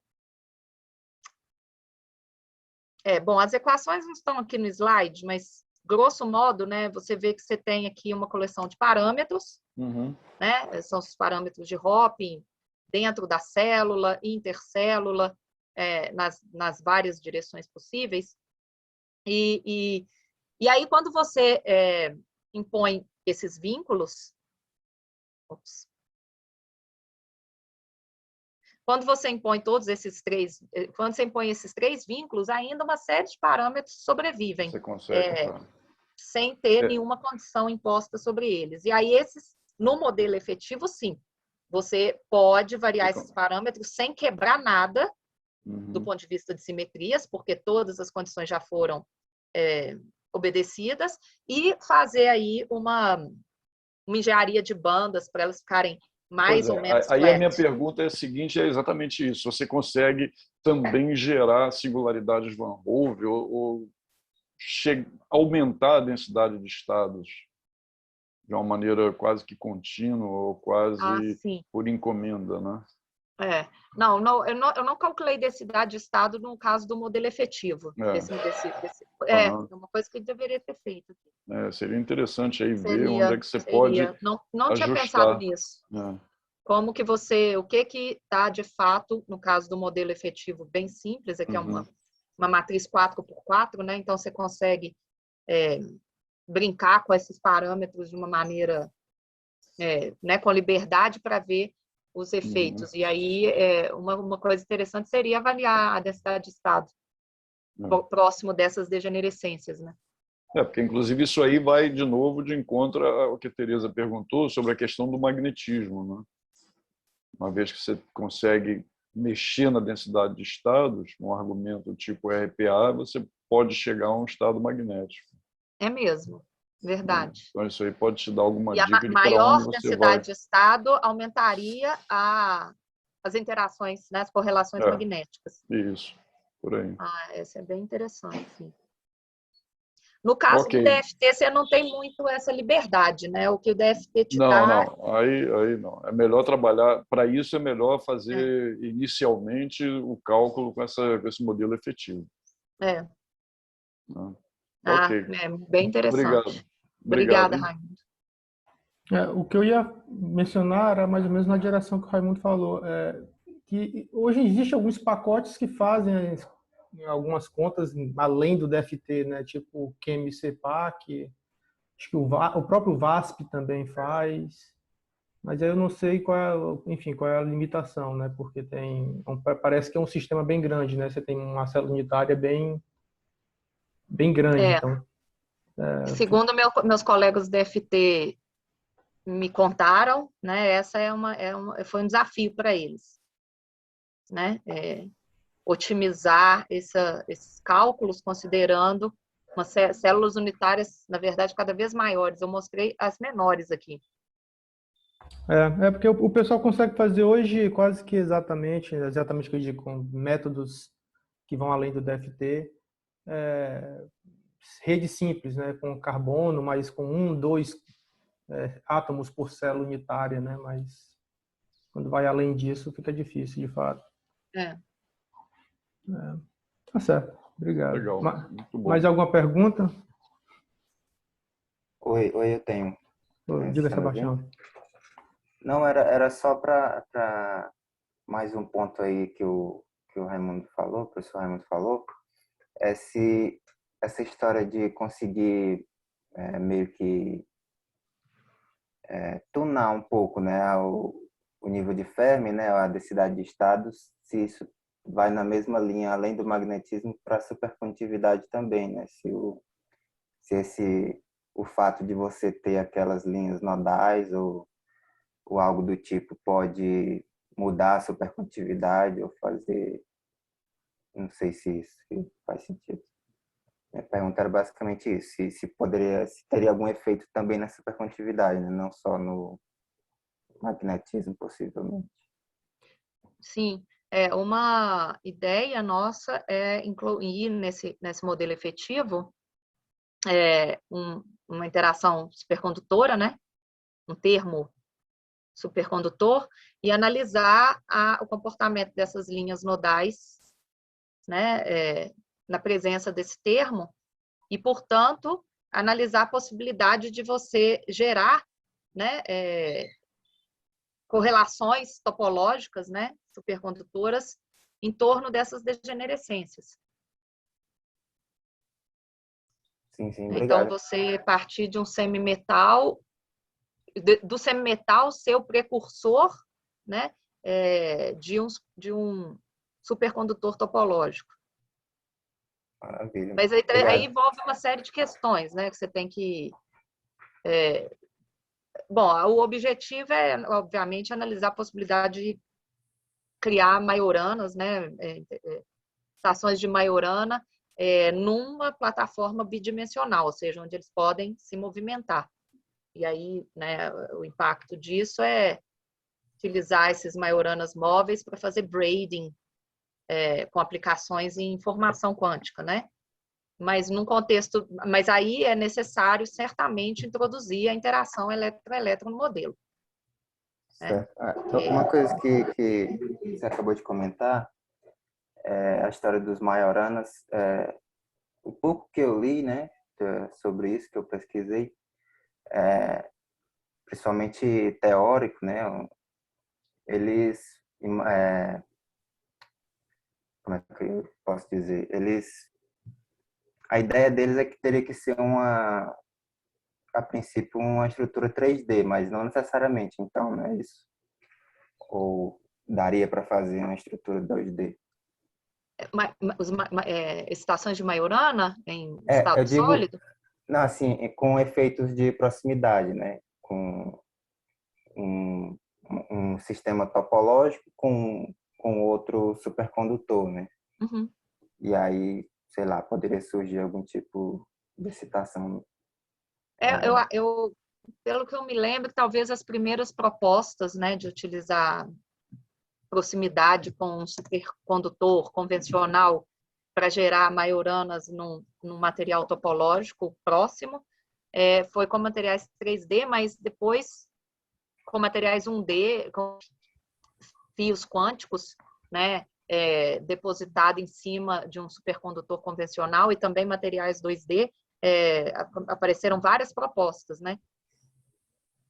Bom, as equações não estão aqui no slide, mas, grosso modo, né, você vê que você tem aqui uma coleção de parâmetros, né? São os parâmetros de Hopf dentro da célula, intercélula, nas várias direções possíveis. E aí, quando você impõe esses vínculos... Quando você impõe quando você impõe esses três vínculos, ainda uma série de parâmetros sobrevivem. Você consegue, sem ter nenhuma condição imposta sobre eles. E aí, no modelo efetivo, sim. Você pode variar esses parâmetros sem quebrar nada do ponto de vista de simetrias, porque todas as condições já foram obedecidas, e fazer aí uma engenharia de bandas para elas ficarem mais ou menos aí flat. a minha pergunta é a seguinte, é exatamente isso. Você consegue também gerar singularidades Van Hove ou aumentar a densidade de estados de uma maneira quase que contínua ou quase por encomenda, né? Não, eu não calculei densidade de estado no caso do modelo efetivo. É uma coisa que deveria ter feito. Seria interessante aí ver onde é que você pode não tinha pensado nisso. Como que o que está de fato, no caso do modelo efetivo bem simples, que é uma matriz 4x4, né? Então você consegue brincar com esses parâmetros de uma maneira, né, com liberdade para ver os efeitos. E aí, uma coisa interessante seria avaliar a densidade de estado próximo dessas degenerescências, né? Porque, inclusive, isso aí vai, de novo, de encontro ao que a Tereza perguntou sobre a questão do magnetismo, né? Uma vez que você consegue mexer na densidade de estados, um argumento tipo RPA, você pode chegar a um estado magnético. É mesmo, verdade. Então, isso aí pode te dar alguma dica de para onde você vai. E a maior densidade de estado aumentaria as interações, né, as correlações magnéticas. Isso, por aí. Essa é bem interessante, sim. No caso do DFT, você não tem muito essa liberdade, né? O que o DFT te dá... Não. Aí não. É melhor trabalhar... Para isso, é melhor fazer inicialmente o cálculo com esse modelo efetivo. Bem interessante. Obrigada, Raimundo. O que eu ia mencionar era mais ou menos na direção que o Raimundo falou. Que hoje existem alguns pacotes que fazem algumas contas além do DFT, né? Tipo o QMCPAC, acho que o próprio VASP também faz. Mas aí eu não sei enfim, qual é a limitação, né? Porque parece que é um sistema bem grande, né? Você tem uma célula unitária bem grande, então. Segundo meus colegas do DFT me contaram, né? Essa foi um desafio para eles, né? Otimizar esses cálculos considerando células unitárias, na verdade, cada vez maiores. Eu mostrei as menores aqui. Porque o pessoal consegue fazer hoje quase que exatamente que eu digo, com métodos que vão além do DFT, rede simples, né, com carbono, mas com 2 átomos por célula unitária, né, mas quando vai além disso fica difícil, de fato. Tá certo, obrigado. Legal, muito bom. Mais alguma pergunta? Oi, eu tenho. Diga, Sebastião. Não, era só para mais um ponto aí que o Raimundo falou, o professor Raimundo falou, se essa história de conseguir meio que tunar um pouco, né, o nível de Fermi, né, a densidade de estados, se isso vai na mesma linha, além do magnetismo, para a supercondutividade também, né, o fato de você ter aquelas linhas nodais ou algo do tipo pode mudar a supercondutividade ou fazer... Não sei se isso faz sentido. Minha pergunta era basicamente isso, se teria algum efeito também na supercondutividade, né? Não só no magnetismo, possivelmente. Sim, uma ideia nossa é incluir nesse modelo efetivo uma interação supercondutora, né? Um termo supercondutor, e analisar o comportamento dessas linhas nodais, né, na presença desse termo, e, portanto, analisar a possibilidade de você gerar, né, correlações topológicas, né, supercondutoras, em torno dessas degenerescências. Sim, obrigado. Então, você partir de um semimetal, do semimetal ser o precursor, né, de um supercondutor topológico. Maravilha. Mas aí envolve uma série de questões, né, que você tem que... Bom, o objetivo é, obviamente, analisar a possibilidade de criar majoranas, né, estações de majorana, numa plataforma bidimensional, ou seja, onde eles podem se movimentar. E aí, né, o impacto disso é utilizar esses majoranas móveis para fazer braiding com aplicações em informação quântica, né? Mas aí é necessário certamente introduzir a interação elétron-elétron no modelo. Certo. Uma coisa que você acabou de comentar é a história dos majoranas. O pouco que eu li, né, sobre isso, que eu pesquisei, principalmente teórico, né, eles, como é que eu posso dizer, a ideia deles é que teria que ser a princípio, uma estrutura 3D, mas não necessariamente, então, não é isso? Ou daria para fazer uma estrutura 2D? Estações de Majorana em estado sólido? Não, assim, com efeitos de proximidade, né? Com um sistema topológico com outro supercondutor, né? Uhum. E aí, sei lá, poderia surgir algum tipo de excitação. Pelo que eu me lembro, talvez as primeiras propostas, né, de utilizar proximidade com um supercondutor convencional para gerar majoranas num material topológico próximo, foi com materiais 3D, mas depois com materiais 1D, com fios quânticos, né, depositado em cima de um supercondutor convencional, e também materiais 2D, apareceram várias propostas, né?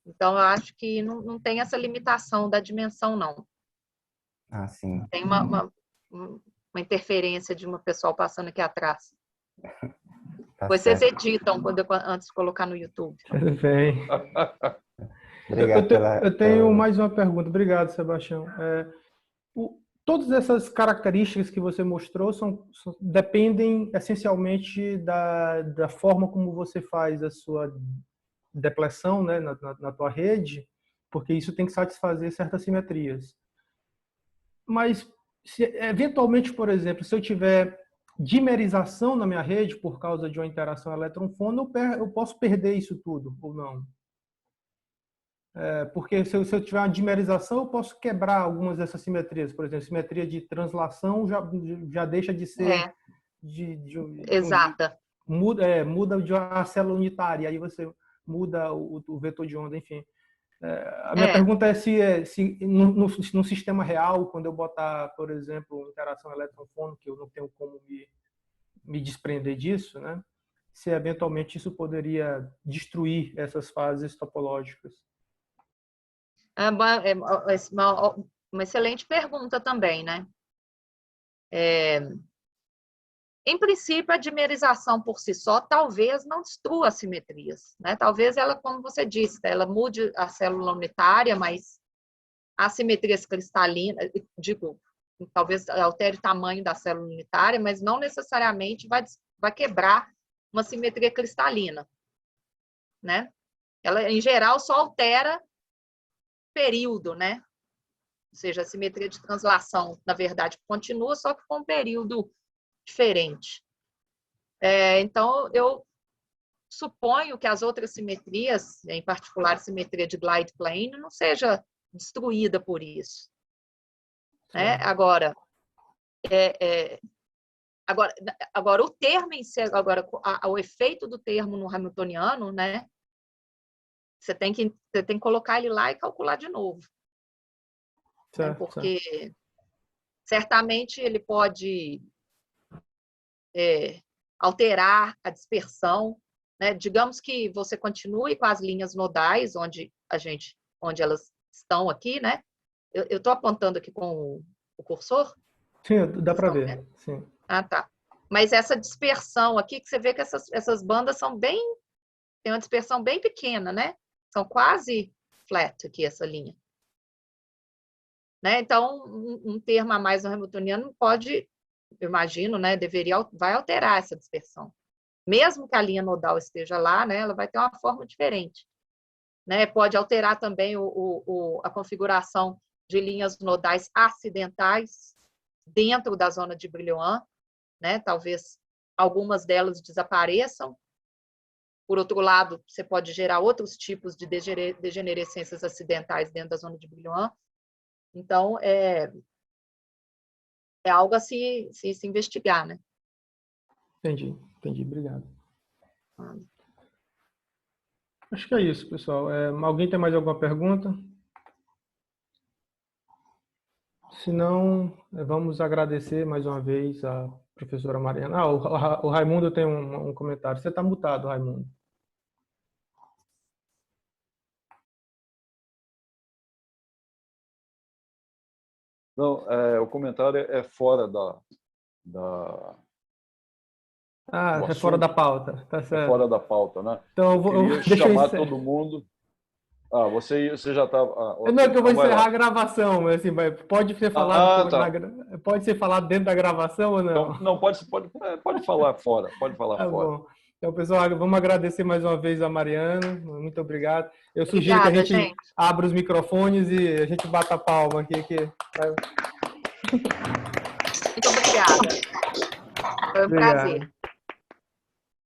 Então, eu acho que não tem essa limitação da dimensão, não. Ah, sim. Tem uma interferência de uma pessoa passando aqui atrás. Tá Vocês certo. editam antes de colocar no YouTube. Tudo bem. Obrigado eu tenho mais uma pergunta. Obrigado, Sebastião. Todas essas características que você mostrou dependem essencialmente da forma como você faz a sua depleção, né, na tua rede, porque isso tem que satisfazer certas simetrias. Mas, eventualmente, por exemplo, se eu tiver dimerização na minha rede por causa de uma interação elétron-fone, eu posso perder isso tudo, ou não? Porque se eu tiver uma dimerização, eu posso quebrar algumas dessas simetrias. Por exemplo, simetria de translação já deixa de ser exata. Muda de uma célula unitária, aí você muda o vetor de onda, enfim. A minha pergunta é se no sistema real, quando eu botar, por exemplo, interação elétron-fone, que eu não tenho como me desprender disso, né? Se eventualmente isso poderia destruir essas fases topológicas. É uma excelente pergunta também, né? Em princípio, a dimerização por si só talvez não destrua as simetrias, né? Talvez ela, como você disse, ela mude a célula unitária, mas as simetrias cristalinas, talvez altere o tamanho da célula unitária, mas não necessariamente vai quebrar uma simetria cristalina, né? Ela, em geral, só altera período, né? Ou seja, a simetria de translação, na verdade, continua, só que com um período diferente. Então, eu suponho que as outras simetrias, em particular a simetria de glide plane, não seja destruída por isso. Né? Agora, o termo em si, o efeito do termo no hamiltoniano, né? Você tem que colocar ele lá e calcular de novo. Certo, porque certamente ele pode alterar a dispersão, né? Digamos que você continue com as linhas nodais onde elas estão aqui, né? Eu estou apontando aqui com o cursor? Sim, dá para ver. Sim. Ah, tá. Mas essa dispersão aqui, que você vê que essas bandas tem uma dispersão bem pequena, né? São quase flat aqui essa linha. Né? Então, um termo a mais no hamiltoniano pode, eu imagino, né, vai alterar essa dispersão. Mesmo que a linha nodal esteja lá, né, ela vai ter uma forma diferente. Né? Pode alterar também a configuração de linhas nodais acidentais dentro da zona de Brillouin, né? Talvez algumas delas desapareçam. Por outro lado, você pode gerar outros tipos de degenerescências acidentais dentro da zona de Brillouin. Então, é algo a se investigar, né? Entendi. Obrigado. Acho que é isso, pessoal. Alguém tem mais alguma pergunta? Se não, vamos agradecer mais uma vez a professora Mariana. O Raimundo tem um comentário. Você está mutado, Raimundo. Não, o comentário é fora é fora da pauta, tá certo. É fora da pauta, né? Então eu queria chamar todo mundo. Você já estava. Não, que eu vou encerrar a gravação, mas assim, pode ser falado pode ser falado dentro da gravação ou não? Não, pode falar fora, pode falar tá fora. Bom. Então, pessoal, vamos agradecer mais uma vez a Mariana. Muito obrigado. Eu sugiro que a gente abra os microfones e a gente bata a palma aqui. Muito obrigada. Foi um prazer.